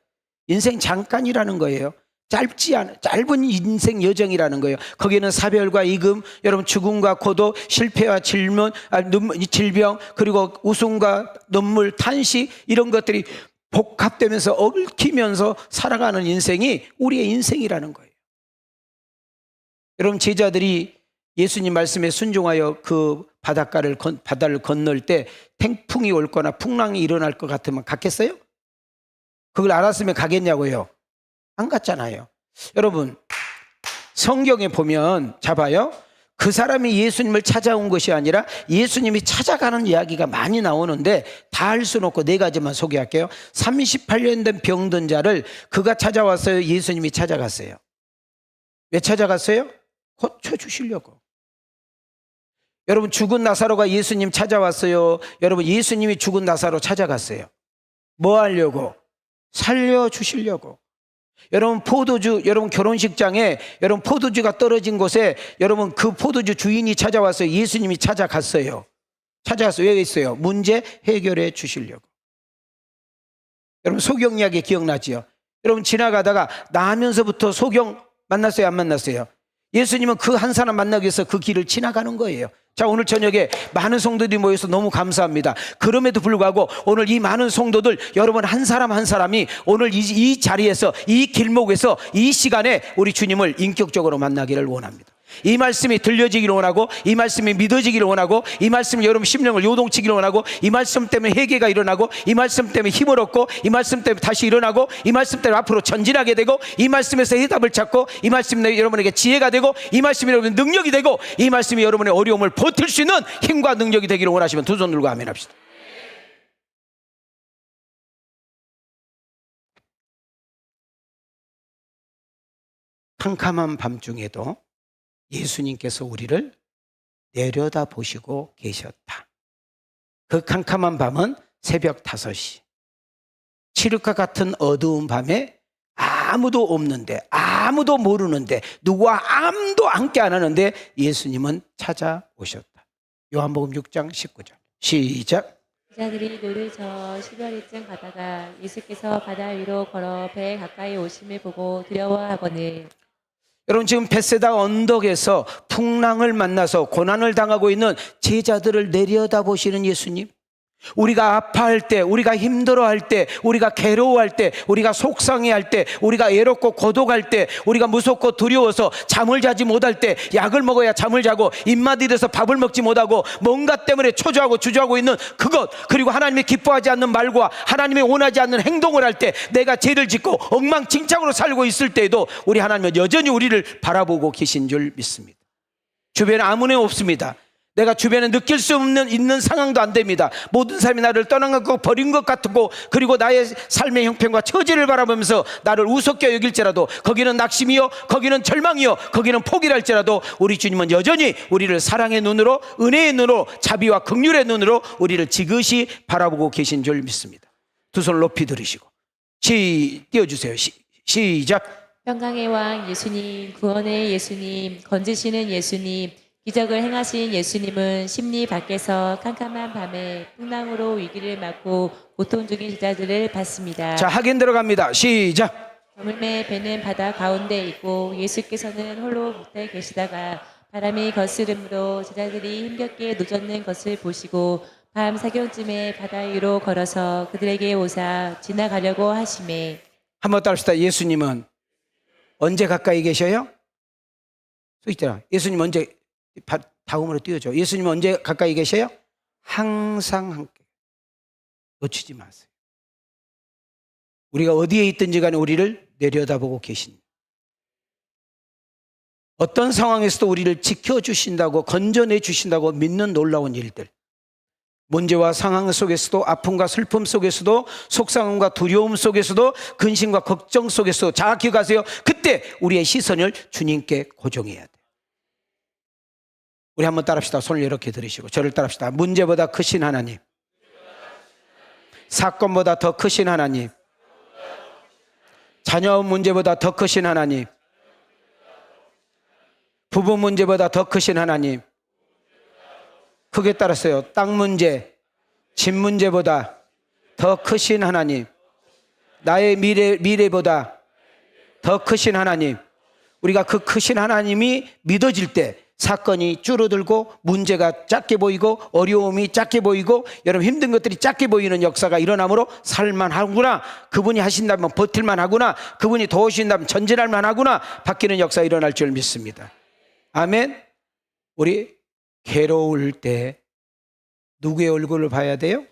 인생 잠깐이라는 거예요. 짧은 인생 여정이라는 거예요. 거기에는 사별과 이금, 여러분 죽음과 고독, 실패와 질병, 그리고 웃음과 눈물, 탄식 이런 것들이 복합되면서 얽히면서 살아가는 인생이 우리의 인생이라는 거예요. 여러분 제자들이 예수님 말씀에 순종하여 그 바다를 건널 때 태풍이 올 거나 풍랑이 일어날 것 같으면 갔겠어요? 그걸 알았으면 가겠냐고요? 안 갔잖아요. 여러분 성경에 보면 잡아요. 그 사람이 예수님을 찾아온 것이 아니라 예수님이 찾아가는 이야기가 많이 나오는데 다 할 수는 없고 네 가지만 소개할게요. 38년 된 병든 자를 그가 찾아왔어요? 예수님이 찾아갔어요? 왜 찾아갔어요? 고쳐주시려고. 여러분 죽은 나사로가 예수님 찾아왔어요? 여러분 예수님이 죽은 나사로 찾아갔어요? 뭐 하려고? 살려주시려고. 여러분 여러분 결혼식장에 여러분 포도주가 떨어진 곳에 여러분 그 포도주 주인이 찾아왔어요? 예수님이 찾아갔어요? 찾아갔어요. 왜 있어요? 문제 해결해 주시려고. 여러분 소경 이야기 기억나지요? 여러분 지나가다가 나면서부터 소경 만났어요? 안 만났어요? 예수님은 그 한 사람 만나기 위해서 그 길을 지나가는 거예요. 자, 오늘 저녁에 많은 성도들이 모여서 너무 감사합니다. 그럼에도 불구하고 오늘 이 많은 성도들 여러분 한 사람 한 사람이 오늘 이 자리에서 이 길목에서 이 시간에 우리 주님을 인격적으로 만나기를 원합니다. 이 말씀이 들려지기를 원하고 이 말씀이 믿어지기를 원하고 이 말씀이 여러분 심령을 요동치기를 원하고 이 말씀 때문에 회개가 일어나고 이 말씀 때문에 힘을 얻고 이 말씀 때문에 다시 일어나고 이 말씀 때문에 앞으로 전진하게 되고 이 말씀에서 해답을 찾고 이 말씀이 여러분에게 지혜가 되고 이 말씀이 여러분 능력이 되고 이 말씀이 여러분의 어려움을 버틸 수 있는 힘과 능력이 되기를 원하시면 두 손 들고 아멘 합시다. 캄캄한 밤중에도 예수님께서 우리를 내려다 보시고 계셨다. 그 캄캄한 밤은 새벽 5시. 칠흑과 같은 어두운 밤에 아무도 없는데, 아무도 모르는데, 누구와 아무도 함께 안 하는데 예수님은 찾아오셨다. 요한복음 6장 19절. 시작. 제자들이 노를 저어 10여리쯤 가다가 예수께서 바다 위로 걸어 배에 가까이 오심을 보고 두려워하거늘. 여러분 지금 벳세다 언덕에서 풍랑을 만나서 고난을 당하고 있는 제자들을 내려다보시는 예수님. 우리가 아파할 때, 우리가 힘들어할 때, 우리가 괴로워할 때, 우리가 속상해할 때, 우리가 외롭고 고독할 때, 우리가 무섭고 두려워서 잠을 자지 못할 때, 약을 먹어야 잠을 자고 입맛이 돼서 밥을 먹지 못하고 뭔가 때문에 초조하고 주저하고 있는 그것, 그리고 하나님이 기뻐하지 않는 말과 하나님이 원하지 않는 행동을 할 때 내가 죄를 짓고 엉망진창으로 살고 있을 때에도 우리 하나님은 여전히 우리를 바라보고 계신 줄 믿습니다. 주변에 아무나 없습니다. 내가 주변에 느낄 수 있는 상황도 안 됩니다. 모든 사람이 나를 떠난 것 같고 버린 것 같고 그리고 나의 삶의 형편과 처지를 바라보면서 나를 우습게 여길지라도 거기는 낙심이요 거기는 절망이요 거기는 포기랄지라도 우리 주님은 여전히 우리를 사랑의 눈으로 은혜의 눈으로 자비와 긍휼의 눈으로 우리를 지그시 바라보고 계신 줄 믿습니다. 두 손을 높이 들으시고 띄워주세요. 시작. 평강의 왕 예수님, 구원의 예수님, 건지시는 예수님, 기적을 행하신 예수님은 심리 밖에서 캄캄한 밤에 풍랑으로 위기를 맞고 고통 중인 제자들을 봤습니다. 자, 확인 들어갑니다. 시작. 저물매 배는 바다 가운데 있고 예수께서는 홀로 못해 계시다가 바람이 거스름으로 제자들이 힘겹게 노젓는 것을 보시고 밤 사경쯤에 바다 위로 걸어서 그들에게 오사 지나가려고 하시매. 한번 따라합시다. 예수님은 언제 가까이 계셔요? 써 있잖아. 예수님 언제, 다음으로 띄워줘. 예수님 언제 가까이 계셔요? 항상 함께. 놓치지 마세요. 우리가 어디에 있든지 간에 우리를 내려다보고 계신, 어떤 상황에서도 우리를 지켜주신다고, 건져내 주신다고 믿는 놀라운 일들, 문제와 상황 속에서도, 아픔과 슬픔 속에서도, 속상함과 두려움 속에서도, 근심과 걱정 속에서도 정확히 가세요. 그때 우리의 시선을 주님께 고정해야 돼요. 우리 한번 따라합시다. 손을 이렇게 들으시고 저를 따라합시다. 문제보다 크신 하나님, 사건보다 더 크신 하나님, 자녀 문제보다 더 크신 하나님, 부부 문제보다 더 크신 하나님, 크게 따랐어요. 땅 문제, 집 문제보다 더 크신 하나님, 나의 미래보다 더 크신 하나님. 우리가 그 크신 하나님이 믿어질 때 사건이 줄어들고 문제가 작게 보이고 어려움이 작게 보이고 여러분 힘든 것들이 작게 보이는 역사가 일어나므로 살만하구나, 그분이 하신다면 버틸만하구나, 그분이 도우신다면 전진할만하구나, 바뀌는 역사가 일어날 줄 믿습니다. 아멘. 우리 괴로울 때 누구의 얼굴을 봐야 돼요?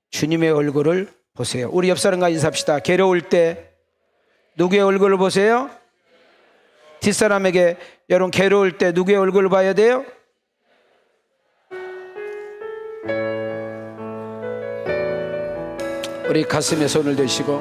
주님의 얼굴을 보세요. 우리 옆 사람과 인사합시다. 괴로울 때 누구의 얼굴을 보세요? 뒷사람에게 여러분 괴로울 때 누구의 얼굴을 봐야 돼요? 우리 가슴에 손을 대시고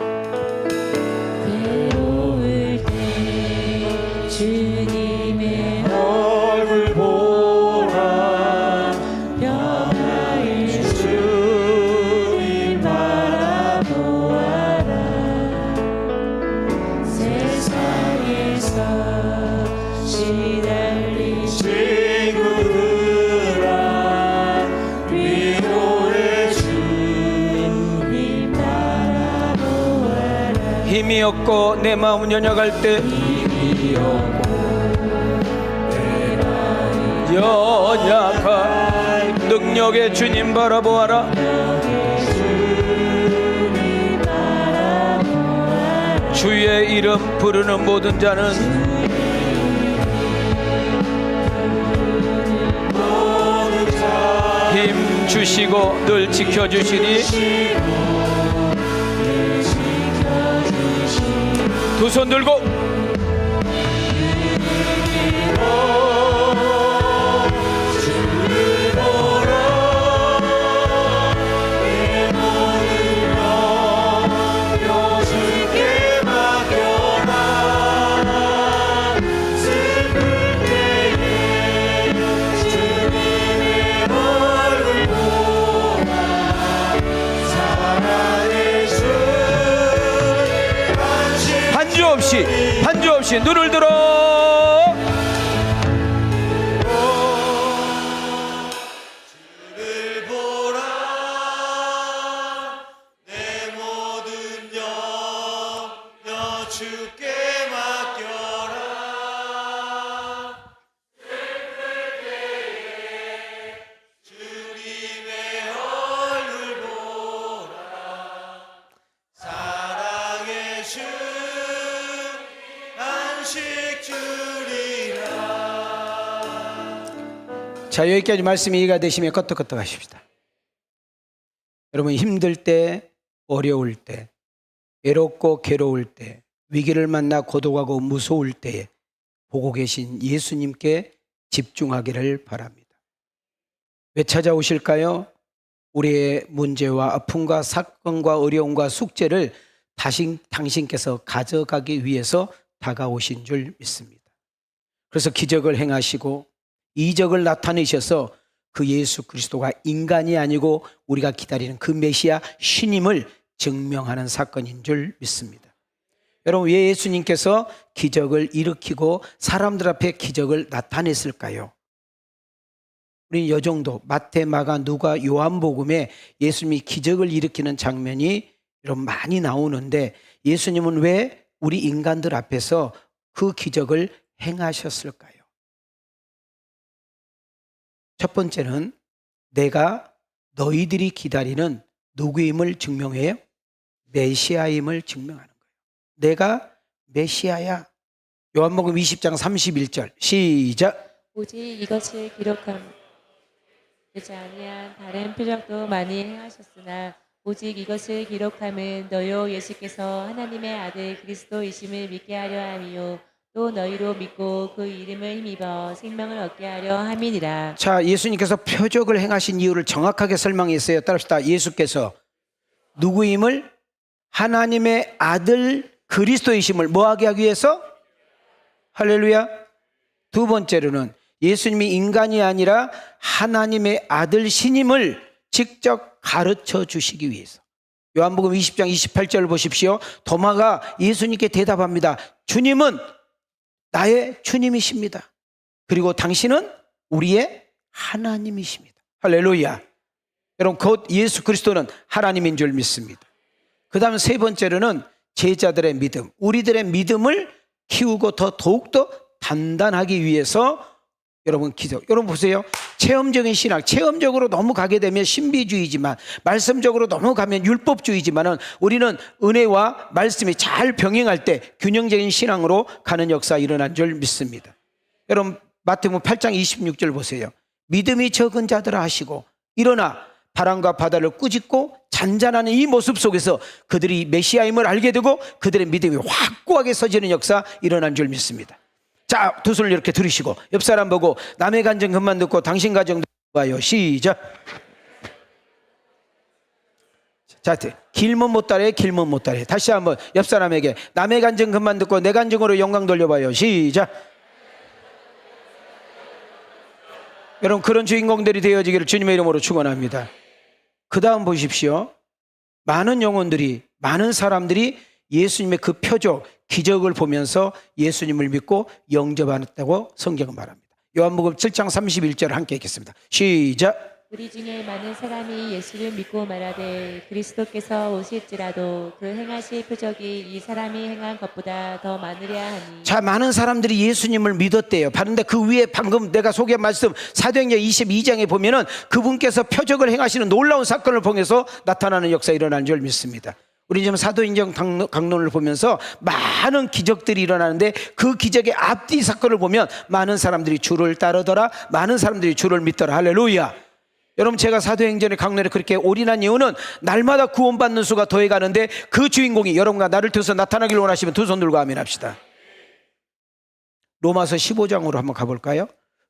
괴로울 때 주님의 얼굴 보라 평화의 주님 바라보아라. 세상에서 시달린 친구들아 위로해 주님 바라보아라. 힘이 없고 내 마음 연약할 때 연약한 능력의 주님 바라보아라. 주의 이름 부르는 모든 자는 힘 주시고 늘 지켜주시니 두 손 들고 반주 없이 눈을 들어 주를 보라 내 모든 염려 주께 맡겨라 슬플 때에 주님의 얼굴 보라 사랑의 주 안식 주리라. 자, 여기까지 말씀이 이해가 되시면 끄떡끄떡 하십시다. 여러분 힘들 때, 어려울 때, 외롭고 괴로울 때, 위기를 만나 고독하고 무서울 때에 보고 계신 예수님께 집중하기를 바랍니다. 왜 찾아오실까요? 우리의 문제와 아픔과 사건과 어려움과 숙제를 당신께서 가져가기 위해서 다가오신 줄 믿습니다. 그래서 기적을 행하시고 이적을 나타내셔서 그 예수 그리스도가 인간이 아니고 우리가 기다리는 그 메시아 신임을 증명하는 사건인 줄 믿습니다. 여러분, 왜 예수님께서 기적을 일으키고 사람들 앞에 기적을 나타냈을까요? 우리 이 정도 마태, 마가, 누가, 요한복음에 예수님이 기적을 일으키는 장면이 여러분 많이 나오는데 예수님은 왜 우리 인간들 앞에서 그 기적을 행하셨을까요? 첫 번째는 내가 너희들이 기다리는 누구임을 증명해요? 메시아임을 증명하는 거예요. 내가 메시아야. 요한복음 20장 31절 시작. 오직 이것을 기록함 되지 아니한 다른 표적도 많이 행하셨으나 오직 이것을 기록함은 너요 예수께서 하나님의 아들 그리스도이심을 믿게 하려 함이요 또 너희로 믿고 그 이름을 힘입어 생명을 얻게 하려 함이니라. 자, 예수님께서 표적을 행하신 이유를 정확하게 설명했어요. 따라합시다. 예수께서 누구임을, 하나님의 아들 그리스도이심을 뭐하게 하기 위해서? 할렐루야. 두 번째로는 예수님이 인간이 아니라 하나님의 아들 신임을 직접 가르쳐 주시기 위해서. 요한복음 20장 28절 보십시오. 도마가 예수님께 대답합니다. 주님은 나의 주님이십니다. 그리고 당신은 우리의 하나님이십니다. 할렐루야. 여러분, 곧 예수 그리스도는 하나님인 줄 믿습니다. 그 다음 세 번째로는 제자들의 믿음, 우리들의 믿음을 키우고 더욱더 단단하기 위해서 여러분 기적. 여러분 보세요. 체험적인 신학, 체험적으로 너무 가게 되면 신비주의지만 말씀적으로 너무 가면 율법주의지만은 우리는 은혜와 말씀이 잘 병행할 때 균형적인 신앙으로 가는 역사 일어난 줄 믿습니다. 여러분 마태복음 8장 26절 보세요. 믿음이 적은 자들아 하시고 일어나 바람과 바다를 꾸짖고 잔잔하는 이 모습 속에서 그들이 메시아임을 알게 되고 그들의 믿음이 확고하게 서지는 역사 일어난 줄 믿습니다. 자, 두 손을 이렇게 들으시고 옆 사람 보고 남의 간증 그만 듣고 당신 가정도 봐요. 시작. 자, 길면 못 따라해, 길면 못 따라해. 다시 한번 옆 사람에게 남의 간증 그만 듣고 내 간증으로 영광 돌려봐요. 시작. 여러분 그런 주인공들이 되어지기를 주님의 이름으로 축원합니다. 그 다음 보십시오. 많은 영혼들이, 많은 사람들이 예수님의 그 표적, 기적을 보면서 예수님을 믿고 영접하였다고 성경은 말합니다. 요한복음 7장 31절 함께 읽겠습니다. 시작. 우리 중에 많은 사람이 예수를 믿고 말하되 그리스도께서 오실지라도 그 행하실 표적이 이 사람이 행한 것보다 더 많으랴 하니. 자, 많은 사람들이 예수님을 믿었대요. 그런데 그 위에 방금 내가 소개한 말씀 사도행전 22장에 보면은 그분께서 표적을 행하시는 놀라운 사건을 통해서 나타나는 역사 일어나는 줄 믿습니다. 우리 지금 사도행전 강론을 보면서 많은 기적들이 일어나는데 그 기적의 앞뒤 사건을 보면 많은 사람들이 주를 따르더라, 많은 사람들이 주를 믿더라. 할렐루야. 여러분 제가 사도행전의 강론에 그렇게 올인한 이유는 날마다 구원받는 수가 더해가는데 그 주인공이 여러분과 나를 통해서 나타나길 원하시면 두 손 들고 아멘 합시다. 로마서 15장으로 한번 가볼까요?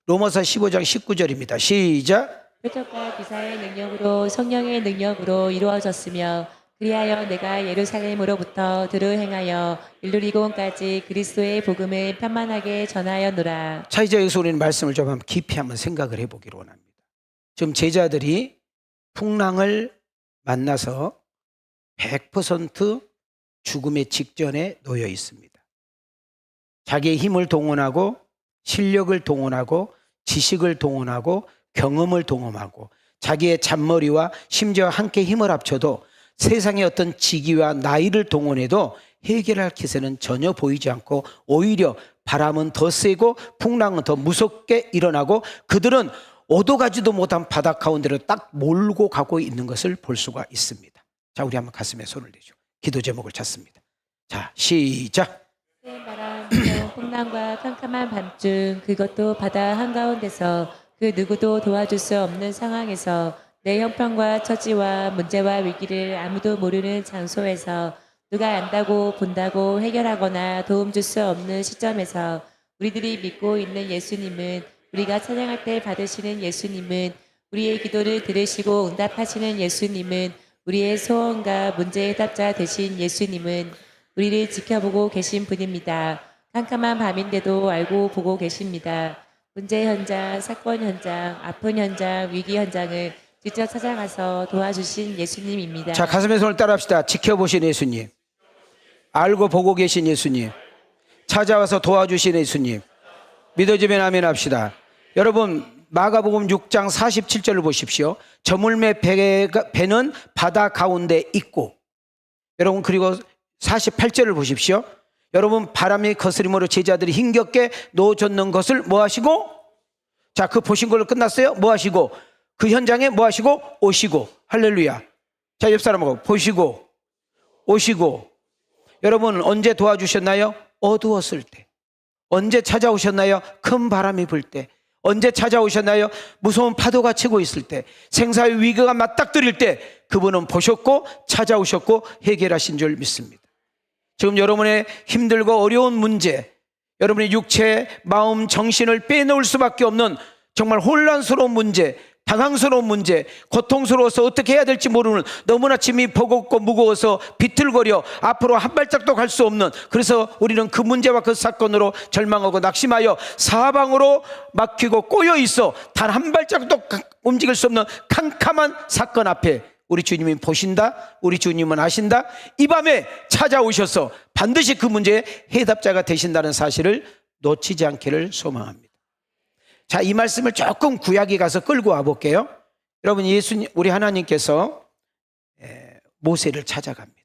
로마서 15장 19절입니다. 시작. 표적과 기사의 능력으로 성령의 능력으로 이루어졌으며 그리하여 내가 예루살렘으로부터 들을 행하여 일루리곤까지 그리스도의 복음을 편만하게 전하였노라. 자, 이제 여기서 우리는 말씀을 좀 한번 깊이 한번 생각을 해보기로 원합니다. 지금 제자들이 풍랑을 만나서 100% 죽음의 직전에 놓여 있습니다. 자기의 힘을 동원하고 실력을 동원하고 지식을 동원하고 경험을 동원하고 자기의 잔머리와 심지어 함께 힘을 합쳐도 세상의 어떤 직위와 나이를 동원해도 해결할 기세는 전혀 보이지 않고 오히려 바람은 더 세고 풍랑은 더 무섭게 일어나고 그들은 오도 가지도 못한 바다 가운데로 딱 몰고 가고 있는 것을 볼 수가 있습니다. 자, 우리 한번 가슴에 손을 대죠. 기도 제목을 찾습니다. 자, 시작. 센 바람, 무서운 풍랑과 캄캄한 밤중 그것도 바다 한가운데서 그 누구도 도와줄 수 없는 상황에서 내 형편과 처지와 문제와 위기를 아무도 모르는 장소에서 누가 안다고 본다고 해결하거나 도움 줄 수 없는 시점에서 우리들이 믿고 있는 예수님은 우리가 찬양할 때 받으시는 예수님은 우리의 기도를 들으시고 응답하시는 예수님은 우리의 소원과 문제 해답자 되신 예수님은 우리를 지켜보고 계신 분입니다. 캄캄한 밤인데도 알고 보고 계십니다. 문제 현장, 사건 현장, 아픈 현장, 위기 현장을 직접 찾아가서 도와주신 예수님입니다. 자, 가슴에 손을 따라합시다. 지켜보신 예수님, 알고 보고 계신 예수님, 찾아와서 도와주신 예수님. 믿어지면 아멘 합시다. 여러분, 마가복음 6장 47절을 보십시오. 저물매 배는 바다 가운데 있고, 여러분, 그리고 48절을 보십시오. 여러분, 바람이 거스림으로 제자들이 힘겹게 놓아줬는 것을 뭐 하시고, 자, 그 보신 걸로 끝났어요. 뭐 하시고, 그 현장에 뭐 하시고, 오시고. 할렐루야. 자, 옆 사람하고 보시고 오시고. 여러분, 언제 도와주셨나요? 어두웠을 때. 언제 찾아오셨나요? 큰 바람이 불 때. 언제 찾아오셨나요? 무서운 파도가 치고 있을 때. 생사의 위기가 맞닥뜨릴 때 그분은 보셨고 찾아오셨고 해결하신 줄 믿습니다. 지금 여러분의 힘들고 어려운 문제, 여러분의 육체, 마음, 정신을 빼놓을 수밖에 없는 정말 혼란스러운 문제, 당황스러운 문제, 고통스러워서 어떻게 해야 될지 모르는, 너무나 짐이 버겁고 무거워서 비틀거려 앞으로 한 발짝도 갈 수 없는, 그래서 우리는 그 문제와 그 사건으로 절망하고 낙심하여 사방으로 막히고 꼬여 있어 단 한 발짝도 움직일 수 없는 캄캄한 사건 앞에 우리 주님이 보신다, 우리 주님은 아신다. 이 밤에 찾아오셔서 반드시 그 문제의 해답자가 되신다는 사실을 놓치지 않기를 소망합니다. 자, 이 말씀을 조금 구약에 가서 끌고 와 볼게요. 여러분, 예수님, 우리 하나님께서 모세를 찾아갑니다.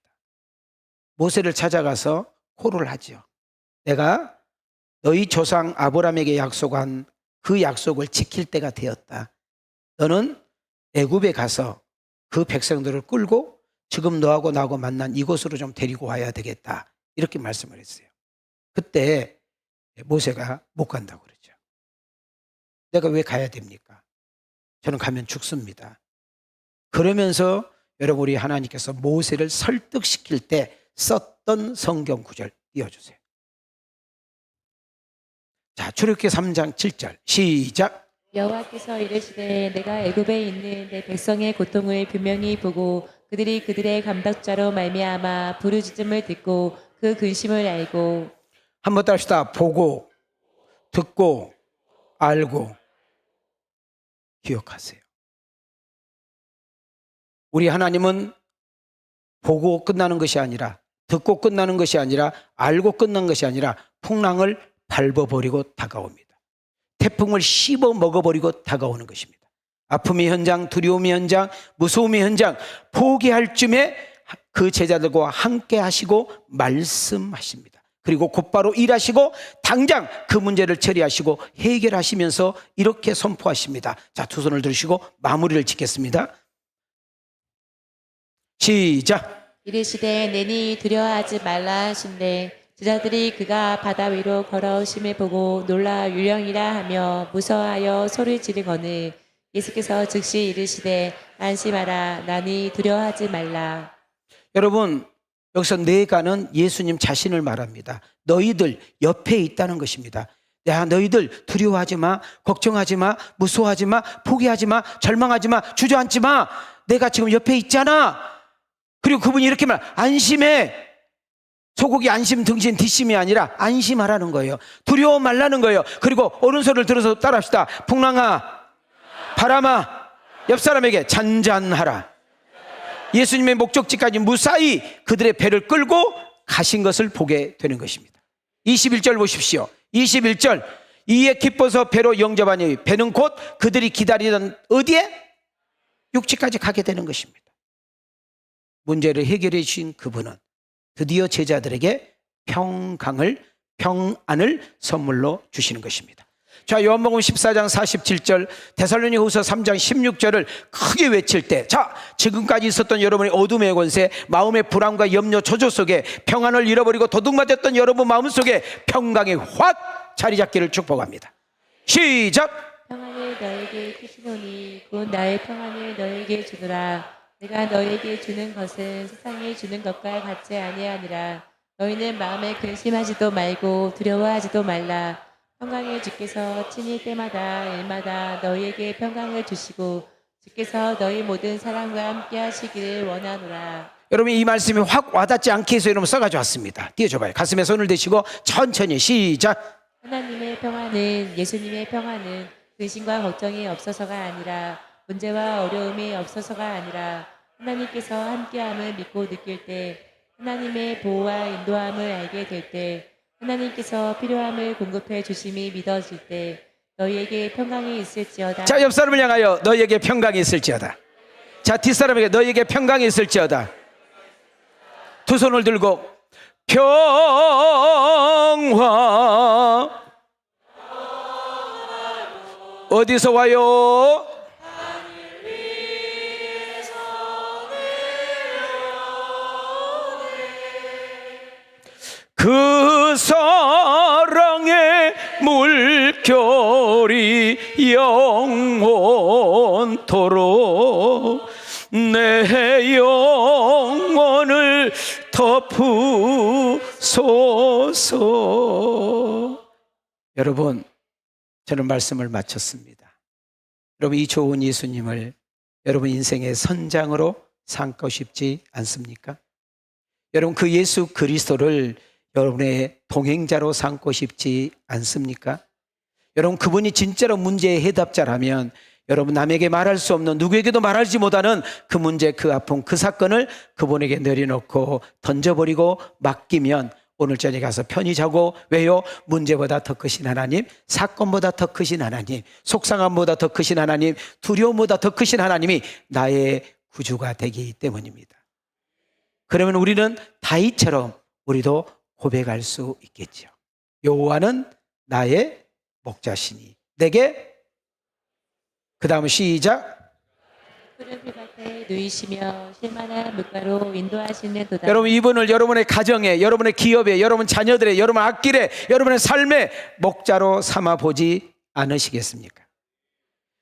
모세를 찾아가서 호를 하죠. 내가 너희 조상 아브라함에게 약속한 그 약속을 지킬 때가 되었다. 너는 애굽에 가서 그 백성들을 끌고 지금 너하고 나하고 만난 이곳으로 좀 데리고 와야 되겠다. 이렇게 말씀을 했어요. 그때 모세가 못 간다고 그러죠. 내가 왜 가야 됩니까? 저는 가면 죽습니다. 그러면서 여러분, 우리 하나님께서 모세를 설득시킬 때 썼던 성경 구절 띄워주세요. 자, 출애굽기 3장 7절 시작. 여호와께서 이르시되 내가 애굽에 있는 내 백성의 고통을 분명히 보고 그들이 그들의 감독자로 말미암아 부르짖음을 듣고 그 근심을 알고. 한번 따라합시다. 보고, 듣고, 알고. 기억하세요. 우리 하나님은 보고 끝나는 것이 아니라, 듣고 끝나는 것이 아니라, 알고 끝난 것이 아니라 풍랑을 밟아버리고 다가옵니다. 태풍을 씹어 먹어버리고 다가오는 것입니다. 아픔의 현장, 두려움의 현장, 무서움의 현장, 포기할 쯤에 그 제자들과 함께 하시고 말씀하십니다. 그리고 곧바로 일하시고 당장 그 문제를 처리하시고 해결하시면서 이렇게 선포하십니다. 자, 두 손을 들으시고 마무리를 짓겠습니다. 시작. 이르시되 내니 두려워하지 말라 하신대 제자들이 그가 바다 위로 걸어오심을 보고 놀라 유령이라 하며 무서워하여 소리 지르거늘 예수께서 즉시 이르시되 안심하라 나니 두려워하지 말라. 여러분, 여기서 내가는 예수님 자신을 말합니다. 너희들 옆에 있다는 것입니다. 야, 너희들 두려워하지 마, 걱정하지 마, 무서워하지 마, 포기하지 마, 절망하지 마, 주저앉지 마. 내가 지금 옆에 있잖아. 그리고 그분이 이렇게 말, 안심해. 소고기 안심 등심 뒷심이 아니라 안심하라는 거예요. 두려워 말라는 거예요. 그리고 오른손을 들어서 따라합시다. 풍랑아, 바람아, 옆 사람에게 잔잔하라. 예수님의 목적지까지 무사히 그들의 배를 끌고 가신 것을 보게 되는 것입니다. 21절 보십시오. 21절. 이에 기뻐서 배로 영접하니 배는 곧 그들이 기다리던 어디에? 육지까지 가게 되는 것입니다. 문제를 해결해 주신 그분은 드디어 제자들에게 평안을 선물로 주시는 것입니다. 자, 요한복음 14장 47절, 데살로니가후서 3장 16절을 크게 외칠 때, 자, 지금까지 있었던 여러분의 어둠의 권세, 마음의 불안과 염려, 저조 속에 평안을 잃어버리고 도둑맞았던 여러분 마음속에 평강이 확 자리 잡기를 축복합니다. 시작. 평안을 너에게 주시노니 곧 나의 평안을 너에게 주노라. 내가 너에게 주는 것은 세상이 주는 것과 같지 아니하니라. 너희는 마음에 근심하지도 말고 두려워하지도 말라. 평강의 주께서 친히 때마다 일마다 너희에게 평강을 주시고 주께서 너희 모든 사람과 함께 하시기를 원하노라. 여러분, 이 말씀이 확 와닿지 않게 해서 여러분 써가지고 왔습니다. 띄워줘봐요. 가슴에 손을 대시고 천천히 시작. 하나님의 평안은, 예수님의 평안은 근심과 걱정이 없어서가 아니라 문제와 어려움이 없어서가 아니라 하나님께서 함께함을 믿고 느낄 때, 하나님의 보호와 인도함을 알게 될 때, 하나님께서 필요함을 공급해 주심이 믿어질 때 너희에게 평강이 있을지어다. 자, 옆 사람을 향하여 너희에게 평강이 있을지어다. 자, 뒷사람에게 너희에게 평강이 있을지어다. 두 손을 들고 평화 어디서 와요? 그 사랑의 물결이 영원토록 내 영혼을 덮으소서. 여러분, 저는 말씀을 마쳤습니다. 여러분, 이 좋은 예수님을 여러분 인생의 선장으로 삼고 싶지 않습니까? 여러분, 그 예수 그리스도를 여러분의 동행자로 삼고 싶지 않습니까? 여러분, 그분이 진짜로 문제의 해답자라면 여러분, 남에게 말할 수 없는, 누구에게도 말하지 못하는 그 문제, 그 아픔, 그 사건을 그분에게 내려놓고 던져버리고 맡기면 오늘 저녁에 가서 편히 자고, 왜요? 문제보다 더 크신 하나님, 사건보다 더 크신 하나님, 속상함보다 더 크신 하나님, 두려움보다 더 크신 하나님이 나의 구주가 되기 때문입니다. 그러면 우리는 다윗처럼 우리도 고백할 수 있겠죠. 여호와는 나의 목자시니 내게, 그 다음 시작. 푸른 풀밭에 누이시며 쉴만한 물가로 인도하시는 도다. 여러분, 이분을 여러분의 가정에, 여러분의 기업에, 여러분 자녀들의, 여러분 앞길에, 여러분의 삶에 목자로 삼아보지 않으시겠습니까?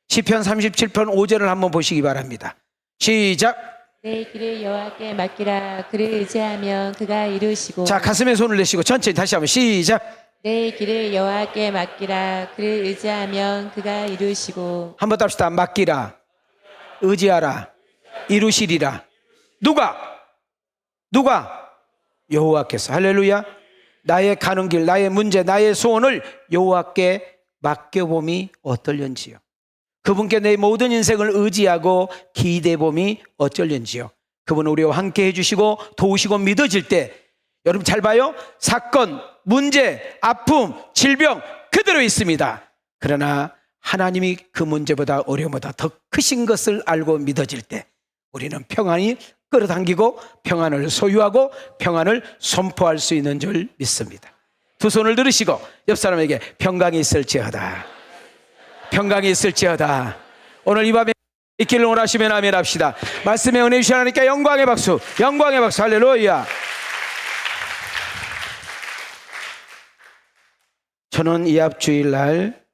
시편 37편 5절을 한번 보시기 바랍니다. 시작. 내 길을 여호와께 맡기라. 그를 의지하면 그가 이루시고. 자, 가슴에 손을 내시고 천천히 다시 한번 시작. 내 길을 여호와께 맡기라. 그를 의지하면 그가 이루시고. 한번 더 합시다. 맡기라, 의지하라, 이루시리라. 누가? 여호와께서. 할렐루야. 나의 가는 길, 나의 문제, 나의 소원을 여호와께 맡겨봄이 어떨련지요. 그분께 내 모든 인생을 의지하고 기대봄이 어쩔련지요. 그분은 우리와 함께 해주시고 도우시고 믿어질 때, 여러분 잘 봐요. 사건, 문제, 아픔, 질병 그대로 있습니다. 그러나 하나님이 그 문제보다 어려움보다 더 크신 것을 알고 믿어질 때 우리는 평안이 끌어당기고 평안을 소유하고 평안을 선포할 수 있는 줄 믿습니다. 두 손을 들으시고 옆 사람에게 평강이 있을지어다, 평강이 있을지어다. 오늘 이 밤에 있기를 원하시면 아멘 합시다. 말씀에 은혜 주신 하나님께 영광의 박수, 영광의 박수. 할렐루야. 저는 이 앞 주일날